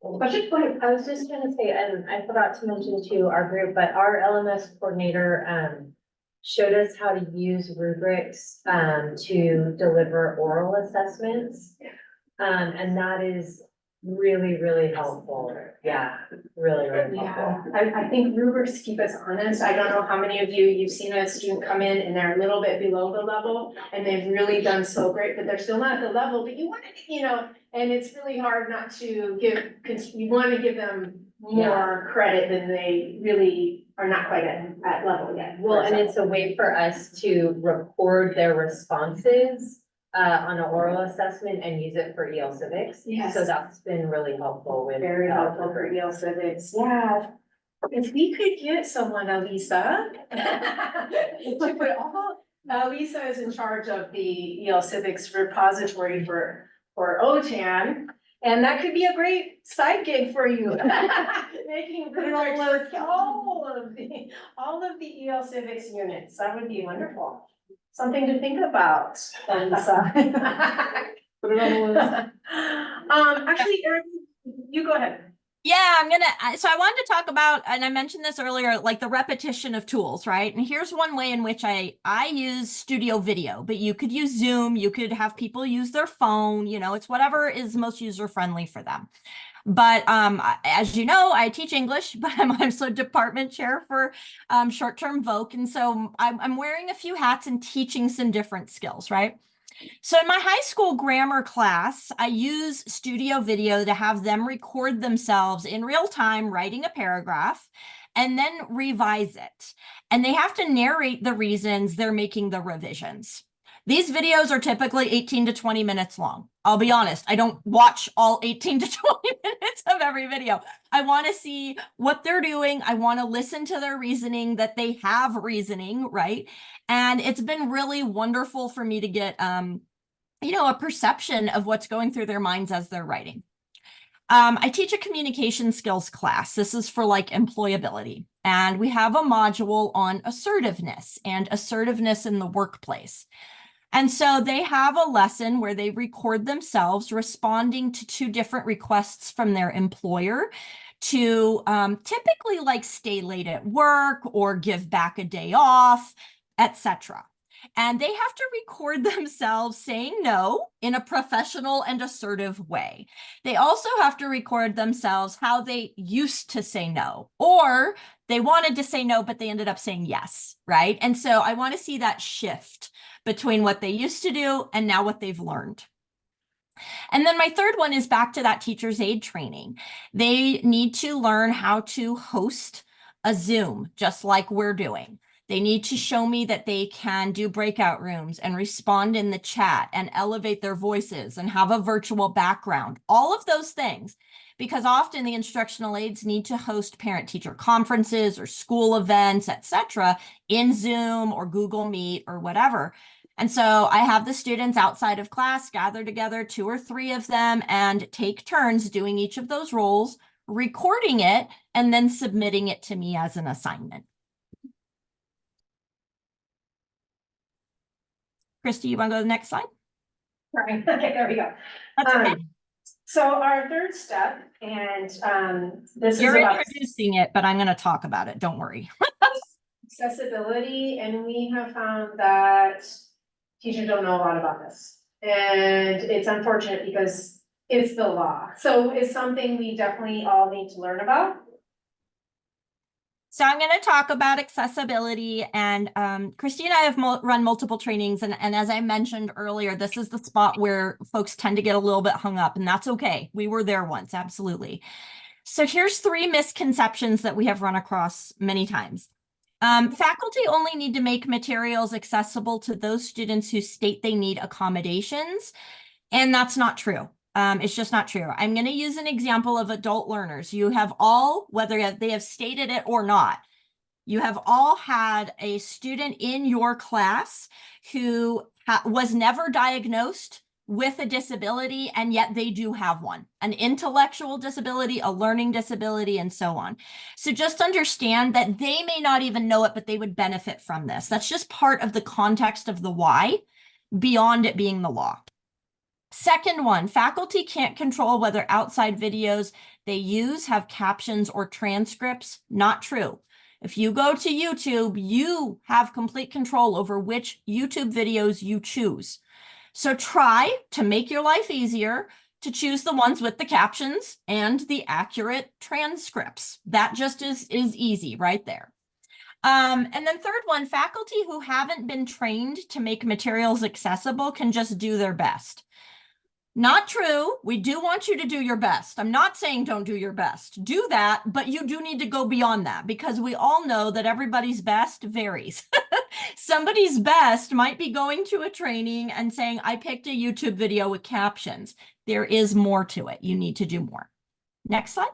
Speaker 6: Question, I was just gonna say, and I forgot to mention to our group, but our LMS coordinator showed us how to use rubrics to deliver oral assessments. And that is really, really helpful. Yeah, really, really helpful.
Speaker 2: I think rubrics keep us honest. I don't know how many of you've seen a student come in and they're a little bit below the level and they've really done so great, but they're still not at the level, but you want to, and it's really hard not to you want to give them more credit than they really are not quite at level yet.
Speaker 6: Well, and it's a way for us to record their responses on an oral assessment and use it for EL Civics.
Speaker 2: Yes.
Speaker 6: So that's been really helpful with.
Speaker 2: Very helpful for EL Civics. Yeah. If we could get someone, Elisa, to put Lisa is in charge of the EL Civics repository for OTAN. And that could be a great side gig for you. Making rubrics for all of the EL Civics units. That would be wonderful. Something to think about. And
Speaker 5: Put it on the list.
Speaker 2: Actually, Erin, you go ahead.
Speaker 3: Yeah, so I wanted to talk about, and I mentioned this earlier, like the repetition of tools, right? And here's one way in which I use Studio Video, but you could use Zoom, you could have people use their phone, you know, it's whatever is most user-friendly for them. But as you know, I teach English, but I'm also department chair for short-term voc. And so I'm wearing a few hats and teaching some different skills, right? So in my high school grammar class, I use Studio Video to have them record themselves in real time writing a paragraph and then revise it. And they have to narrate the reasons they're making the revisions. These videos are typically 18 to 20 minutes long. I'll be honest, I don't watch all 18 to 20 minutes of every video. I want to see what they're doing. I want to listen to their reasoning, that they have reasoning, right? And it's been really wonderful for me to get, you know, a perception of what's going through their minds as they're writing. I teach a communication skills class. This is for like employability. And we have a module on assertiveness and assertiveness in the workplace. And so they have a lesson where they record themselves responding to 2 different requests from their employer to typically like stay late at work or give back a day off, etc. And they have to record themselves saying no in a professional and assertive way. They also have to record themselves how they used to say no, or they wanted to say no, but they ended up saying yes, right? And so I want to see that shift between what they used to do and now what they've learned. And then my third one is back to that teacher's aid training. They need to learn how to host a Zoom, just like we're doing. They need to show me that they can do breakout rooms and respond in the chat and elevate their voices and have a virtual background, all of those things, because often the instructional aides need to host parent-teacher conferences or school events, etc., in Zoom or Google Meet or whatever. And so I have the students outside of class gather together, 2 or 3 of them, and take turns doing each of those roles, recording it, and then submitting it to me as an assignment. Kristi, you want to go to the next slide?
Speaker 2: Right, okay, there we go.
Speaker 3: That's okay.
Speaker 2: So our third step, and this
Speaker 3: You're
Speaker 2: is about
Speaker 3: introducing it, but I'm going to talk about it. Don't worry.
Speaker 2: accessibility, and we have found that teachers don't know a lot about this. And it's unfortunate because it's the law. So it's something we definitely all need to learn about.
Speaker 3: So I'm going to talk about accessibility, and Kristi and I have run multiple trainings, and as I mentioned earlier, this is the spot where folks tend to get a little bit hung up, and that's okay. We were there once, absolutely. So here's 3 misconceptions that we have run across many times. Faculty only need to make materials accessible to those students who state they need accommodations, and that's not true. It's just not true. I'm going to use an example of adult learners. You have all, whether they have stated it or not, you have all had a student in your class who was never diagnosed with a disability, and yet they do have one, an intellectual disability, a learning disability, and so on. So just understand that they may not even know it, but they would benefit from this. That's just part of the context of the why, beyond it being the law. Second one, faculty can't control whether outside videos they use have captions or transcripts. Not true. If you go to YouTube, you have complete control over which YouTube videos you choose. So try to make your life easier to choose the ones with the captions and the accurate transcripts. That just is easy right there. And then third one, faculty who haven't been trained to make materials accessible can just do their best. Not true. We do want you to do your best. I'm not saying don't do your best. Do that, but you do need to go beyond that, because we all know that everybody's best varies. Somebody's best might be going to a training and saying, I picked a YouTube video with captions. There is more to it. You need to do more. Next slide.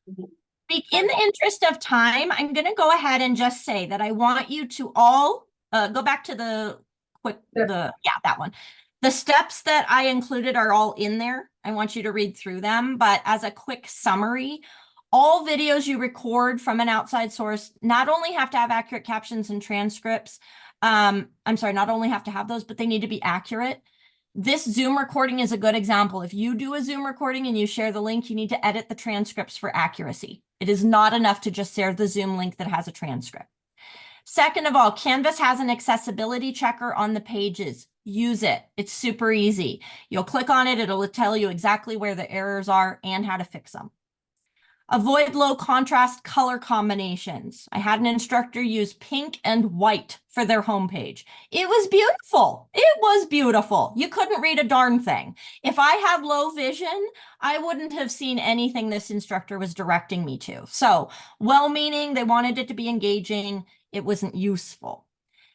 Speaker 3: In the interest of time, I'm going to go ahead and just say that I want you to all go back to the that one. The steps that I included are all in there. I want you to read through them, but as a quick summary, all videos you record from an outside source not only have to have accurate captions and transcripts, not only have to have those, but they need to be accurate. This Zoom recording is a good example. If you do a Zoom recording and you share the link, you need to edit the transcripts for accuracy. It is not enough to just share the Zoom link that has a transcript. Second of all, Canvas has an accessibility checker on the pages. Use it. It's super easy. You'll click on it. It'll tell you exactly where the errors are and how to fix them. Avoid low contrast color combinations. I had an instructor use pink and white for their homepage. It was beautiful. It was beautiful. You couldn't read a darn thing. If I had low vision, I wouldn't have seen anything this instructor was directing me to. So, well-meaning, they wanted it to be engaging. It wasn't useful.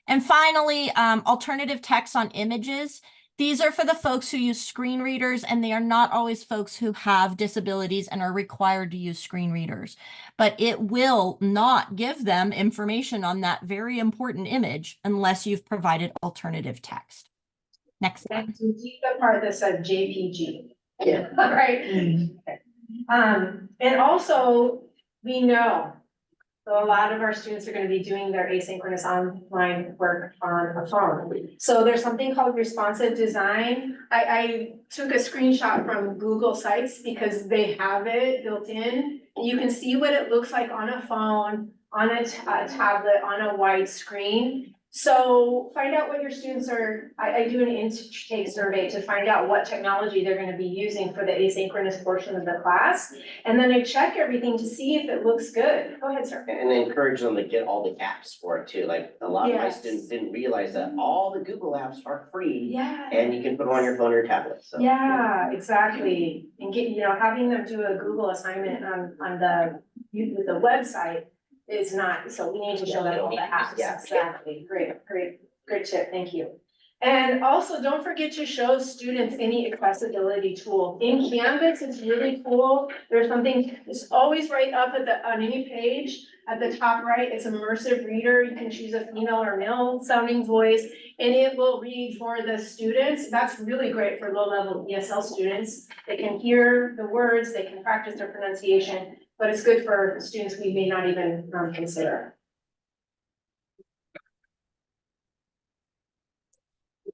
Speaker 3: And finally, alternative text on images. These are for the folks who use screen readers, and they are not always folks who have disabilities and are required to use screen readers. But it will not give them information on that very important image unless you've provided alternative text. Next slide.
Speaker 2: And to keep the part that said JPG.
Speaker 4: Yeah.
Speaker 2: Right? And also, we know, so a lot of our students are going to be doing their asynchronous online work on a phone. So there's something called responsive design. I took a screenshot from Google Sites because they have it built in. You can see what it looks like on a phone, on a tablet, on a wide screen. So find out what your students are, I do an intake survey to find out what technology they're going to be using for the asynchronous portion of the class. And then I check everything to see if it looks good. Go ahead, sir.
Speaker 4: And encourage them to get all the apps for it too. Like a lot of my
Speaker 2: Yes.
Speaker 4: students didn't realize that all the Google apps are free
Speaker 2: Yeah.
Speaker 4: and you can put them on your phone or your tablet, so.
Speaker 2: Yeah, exactly. And having them do a Google assignment on with the website is not, so we need to show them all the apps.
Speaker 4: Yeah.
Speaker 2: Exactly. Great tip. Thank you. And also, don't forget to show students any accessibility tool. In Canvas, it's really cool. There's something, it's always right up on any page at the top right. It's immersive reader. You can choose a female or male sounding voice, and it will read for the students. That's really great for low-level ESL students. They can hear the words, they can practice their pronunciation, but it's good for students we may not even consider.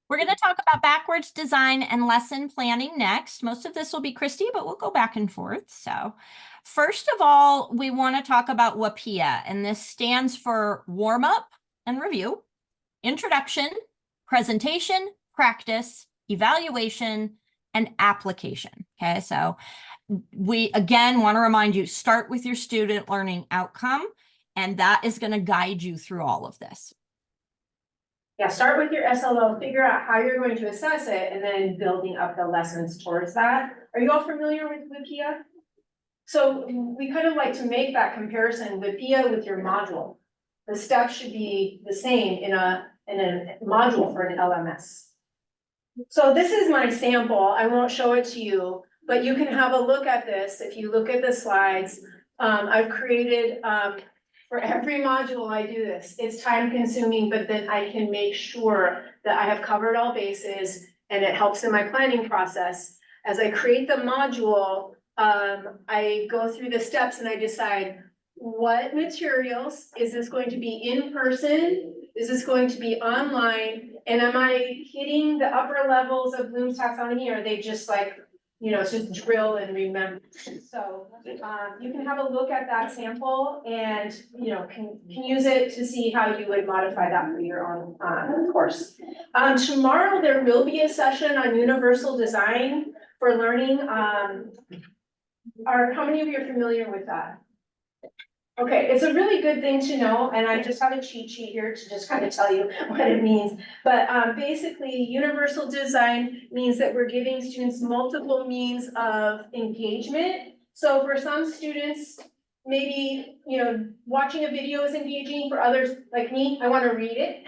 Speaker 3: We're going to talk about backwards design and lesson planning next. Most of this will be Kristi, but we'll go back and forth. So first of all, we want to talk about WAPIA, and this stands for warm up and review, introduction, presentation, practice, evaluation, and application. Okay, so we again want to remind you, start with your student learning outcome, and that is going to guide you through all of this.
Speaker 2: Yeah, start with your SLO, figure out how you're going to assess it, and then building up the lessons towards that. Are you all familiar with WAPIA? So we kind of like to make that comparison, WAPIA with your module. The steps should be the same in a module for an LMS. So this is my sample. I won't show it to you, but you can have a look at this. If you look at the slides, I've created, for every module I do this. It's time consuming, but then I can make sure that I have covered all bases and it helps in my planning process. As I create the module, I go through the steps and I decide what materials, is this going to be in person? Is this going to be online? And am I hitting the upper levels of Bloom's taxonomy, or are they just like, it's just drill and remember? So you can have a look at that sample and, can use it to see how you would modify that for your own course. Tomorrow, there will be a session on universal design for learning. How many of you are familiar with that? Okay, it's a really good thing to know, and I just have a cheat sheet here to just kind of tell you what it means. But basically, universal design means that we're giving students multiple means of engagement. So for some students, maybe, watching a video is engaging. For others, like me, I want to read it.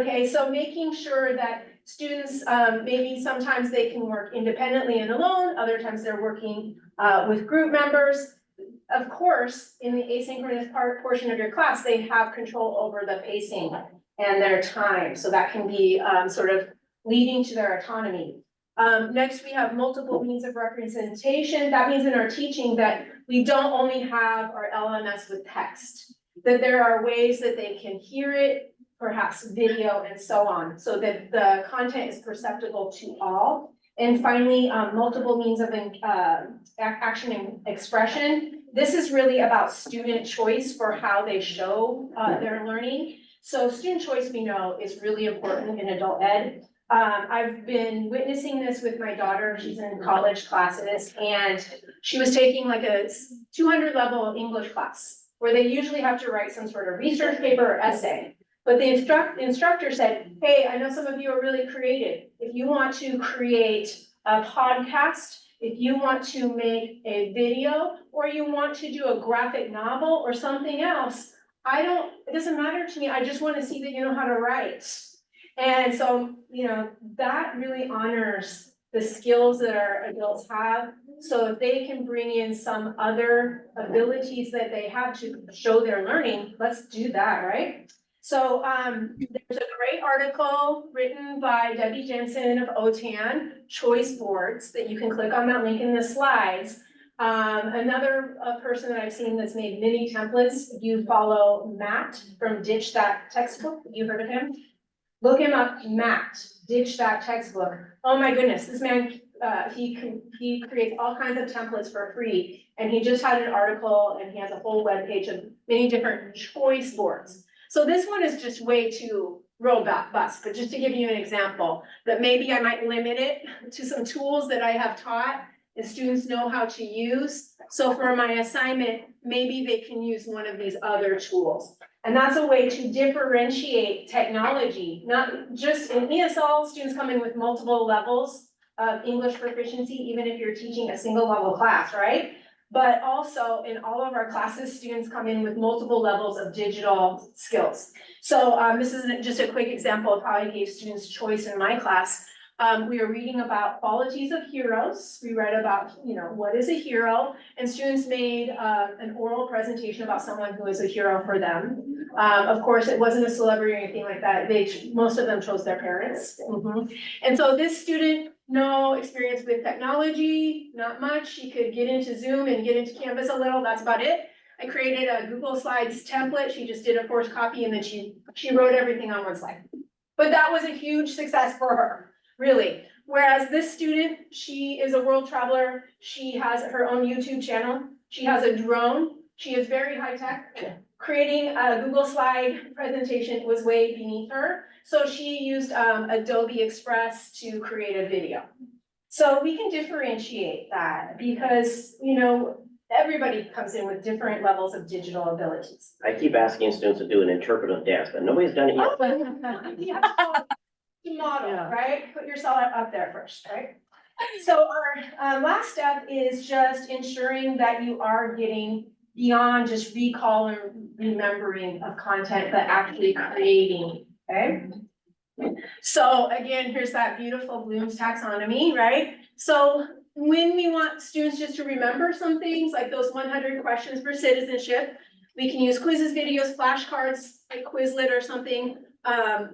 Speaker 2: Okay, so making sure that students, maybe sometimes they can work independently and alone, other times they're working with group members. Of course, in the asynchronous portion of your class, they have control over the pacing and their time. So that can be sort of leading to their autonomy. Next, we have multiple means of representation. That means in our teaching that we don't only have our LMS with text, that there are ways that they can hear it, perhaps video and so on, so that the content is perceptible to all. And finally, multiple means of action and expression. This is really about student choice for how they show their learning. So student choice, we know, is really important in adult ed. I've been witnessing this with my daughter. She's in college classes, and she was taking like a 200 level English class where they usually have to write some sort of research paper or essay. But the instructor said, hey, I know some of you are really creative. If you want to create a podcast, if you want to make a video, or you want to do a graphic novel or something else, it doesn't matter to me. I just want to see that you know how to write. And so, you know, that really honors the skills that our adults have. So if they can bring in some other abilities that they have to show their learning, let's do that, right? So there's a great article written by Debbie Jensen of OTAN, Choice Boards, that you can click on that link in the slides. Another person that I've seen that's made mini templates, you follow Matt from Ditch That Textbook. Have you heard of him? Look him up, Matt, Ditch That Textbook. Oh my goodness, this man, he creates all kinds of templates for free. And he just had an article and he has a whole webpage of many different choice boards. So this one is just way too robust, but just to give you an example, that maybe I might limit it to some tools that I have taught and students know how to use. So for my assignment, maybe they can use one of these other tools. And that's a way to differentiate technology, not just in ESL, students come in with multiple levels of English proficiency, even if you're teaching a single level class, right? But also in all of our classes, students come in with multiple levels of digital skills. So this is just a quick example of how I gave students choice in my class. We are reading about qualities of heroes. We read about, you know, what is a hero? And students made an oral presentation about someone who is a hero for them. Of course, it wasn't a celebrity or anything like that. Most of them chose their parents. And so this student, no experience with technology, not much. She could get into Zoom and get into Canvas a little, that's about it. I created a Google Slides template. She just did a forced copy and then she wrote everything on one slide. But that was a huge success for her, really. Whereas this student, she is a world traveler. She has her own YouTube channel. She has a drone. She is very high tech. Creating a Google slide presentation was way beneath her. So she used Adobe Express to create a video. So we can differentiate that because, you know, everybody comes in with different levels of digital abilities.
Speaker 4: I keep asking students to do an interpretive dance, but nobody's done it yet.
Speaker 2: Oh, you have to model, right? Put yourself up there first, right? So our last step is just ensuring that you are getting beyond just recall and remembering of content, but actually creating, okay? So again, here's that beautiful Bloom's taxonomy, right? So when we want students just to remember some things, like those 100 questions for citizenship, we can use quizzes, videos, flashcards, like Quizlet or something.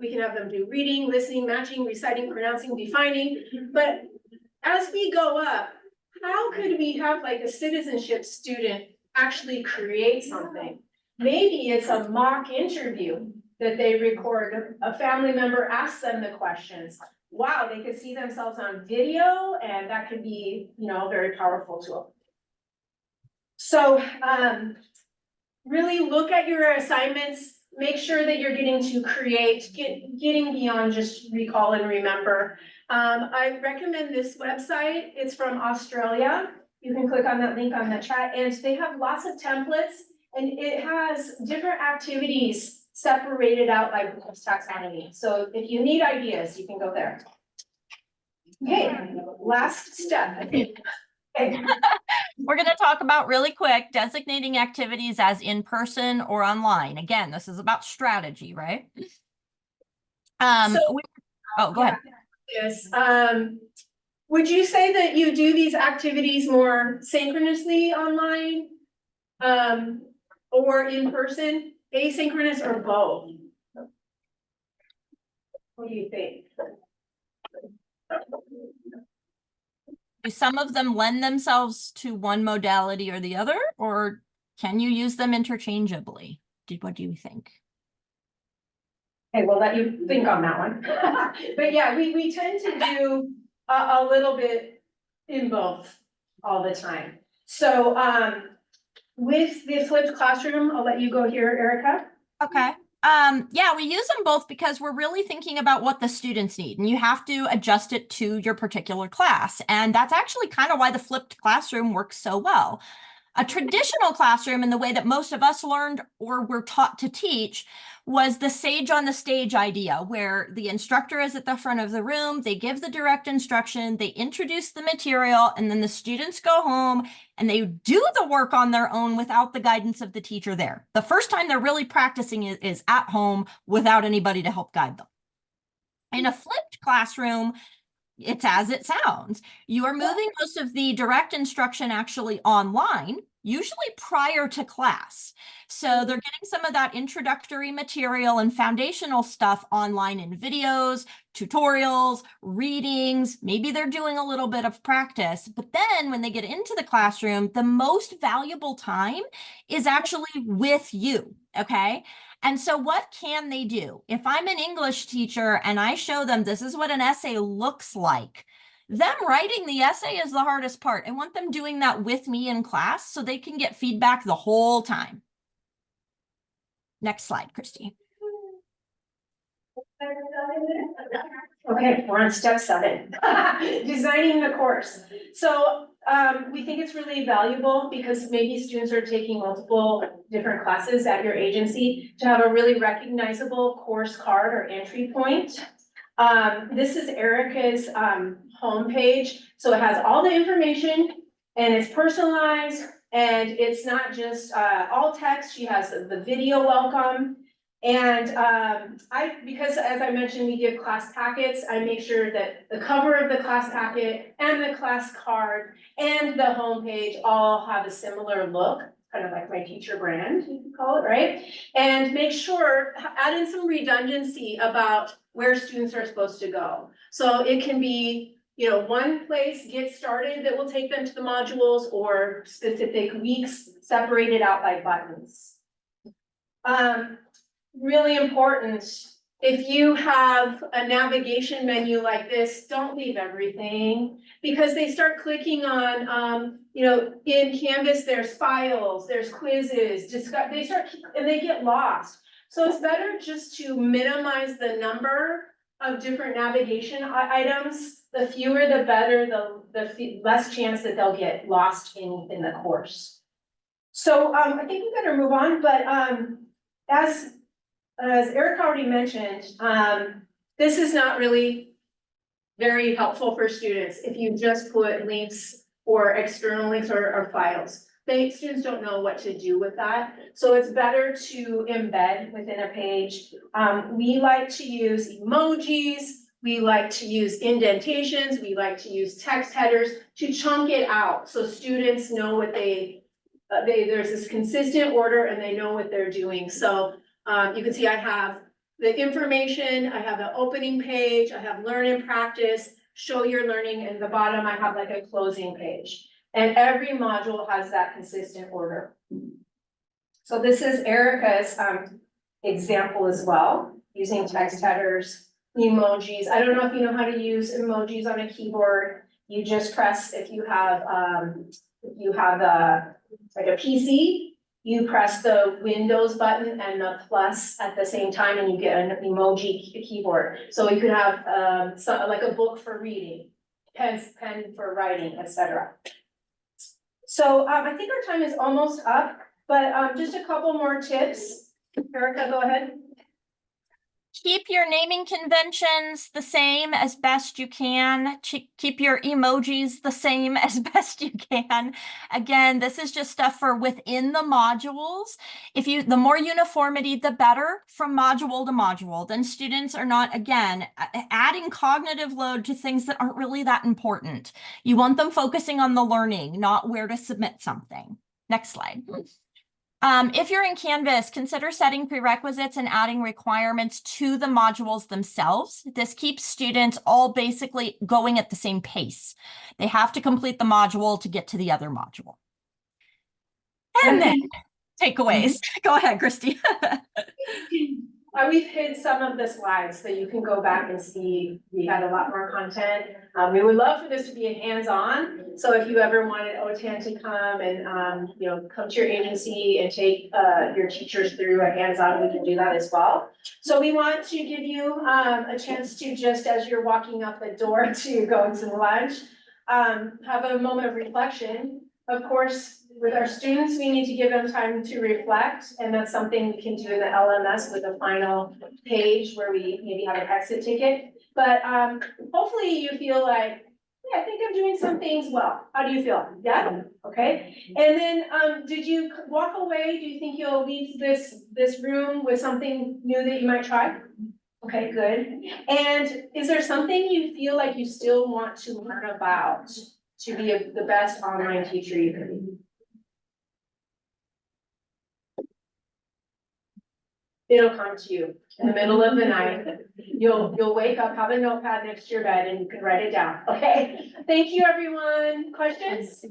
Speaker 2: We can have them do reading, listening, matching, reciting, pronouncing, defining. But as we go up, how could we have like a citizenship student actually create something? Maybe it's a mock interview that they record. A family member asks them the questions. Wow, they could see themselves on video, and that could be, you know, a very powerful tool. So really look at your assignments, make sure that you're getting to create, getting beyond just recall and remember. I recommend this website. It's from Australia. You can click on that link on the chat, and they have lots of templates, and it has different activities separated out by Bloom's taxonomy. So if you need ideas, you can go there. Okay, last step, I think. Okay.
Speaker 3: We're going to talk about really quick designating activities as in person or online. Again, this is about strategy, right? Go ahead.
Speaker 2: Yes. Would you say that you do these activities more synchronously online, or in person, asynchronous, or both? What do you think?
Speaker 3: Do some of them lend themselves to one modality or the other, or can you use them interchangeably? What do you think?
Speaker 2: Okay, we'll let you think on that one. But yeah, we tend to do a little bit in both all the time. So, with the flipped classroom, I'll let you go here, Erica.
Speaker 3: Okay. Yeah, we use them both because we're really thinking about what the students need, and you have to adjust it to your particular class. And that's actually kind of why the flipped classroom works so well. A traditional classroom, in the way that most of us learned or were taught to teach, was the sage on the stage idea, where the instructor is at the front of the room, they give the direct instruction, they introduce the material, and then the students go home and they do the work on their own without the guidance of the teacher there. The first time they're really practicing is at home without anybody to help guide them. In a flipped classroom, it's as it sounds. You are moving most of the direct instruction actually online, usually prior to class. So they're getting some of that introductory material and foundational stuff online in videos, tutorials, readings. Maybe they're doing a little bit of practice. But then when they get into the classroom, the most valuable time is actually with you, okay? And so what can they do? If I'm an English teacher and I show them this is what an essay looks like, them writing the essay is the hardest part. I want them doing that with me in class so they can get feedback the whole time. Next slide, Kristi.
Speaker 2: Okay, we're on step 7, designing the course. So we think it's really valuable because maybe students are taking multiple different classes at your agency to have a really recognizable course card or entry point. This is Erica's homepage. So it has all the information and it's personalized and it's not just all text. She has the video welcome. And because as I mentioned, we give class packets, I make sure that the cover of the class packet and the class card and the homepage all have a similar look, kind of like my teacher brand, you could call it, right? And make sure, add in some redundancy about where students are supposed to go. So it can be, you know, one place, get started, that will take them to the modules, or specific weeks separated out by buttons. Really important, if you have a navigation menu like this, don't leave everything, because they start clicking on, you know, in Canvas, there's files, there's quizzes, they get lost. So it's better just to minimize the number of different navigation items. The fewer, the better, the less chance that they'll get lost in the course. So I think we better move on, but as Eric already mentioned, this is not really very helpful for students if you just put links or external links or files. Students don't know what to do with that. So it's better to embed within a page. We like to use emojis. We like to use indentations. We like to use text headers to chunk it out so students know what there's this consistent order and they know what they're doing. So you can see I have the information, I have the opening page, I have learn and practice, show your learning, and at the bottom I have like a closing page. And every module has that consistent order. So this is Erica's example as well, using text headers, emojis. I don't know if you know how to use emojis on a keyboard. You just press, if you have like a PC, you press the Windows button and the plus at the same time and you get an emoji keyboard. So you could have like a book for reading, pen for writing, etc. So I think our time is almost up, but just a couple more tips. Erica, go ahead.
Speaker 3: Keep your naming conventions the same as best you can. Keep your emojis the same as best you can. Again, this is just stuff for within the modules. The more uniformity, the better from module to module. Then students are not, again, adding cognitive load to things that aren't really that important. You want them focusing on the learning, not where to submit something. Next slide. If you're in Canvas, consider setting prerequisites and adding requirements to the modules themselves. This keeps students all basically going at the same pace. They have to complete the module to get to the other module. And then takeaways. Go ahead, Kristi.
Speaker 2: We've hid some of the slides so you can go back and see, we had a lot more content. We would love for this to be a hands-on, so if you ever wanted OTAN to come and, you know, come to your agency and take, your teachers through a hands-on, we can do that as well. So we want to give you, a chance to just, as you're walking out the door to go and some lunch, have a moment of reflection. Of course, with our students, we need to give them time to reflect, and that's something we can do in the LMS with a final page where we maybe have an exit ticket. But hopefully you feel like, yeah, I think I'm doing some things well. How do you feel? Yeah, okay. And then did you walk away? Do you think you'll leave this room with something new that you might try? Okay, good. And is there something you feel like you still want to learn about to be the best online teacher you can be? It'll come to you in the middle of the night. You'll wake up, have a notepad next to your bed, and you can write it down, okay? Thank you, everyone. Questions?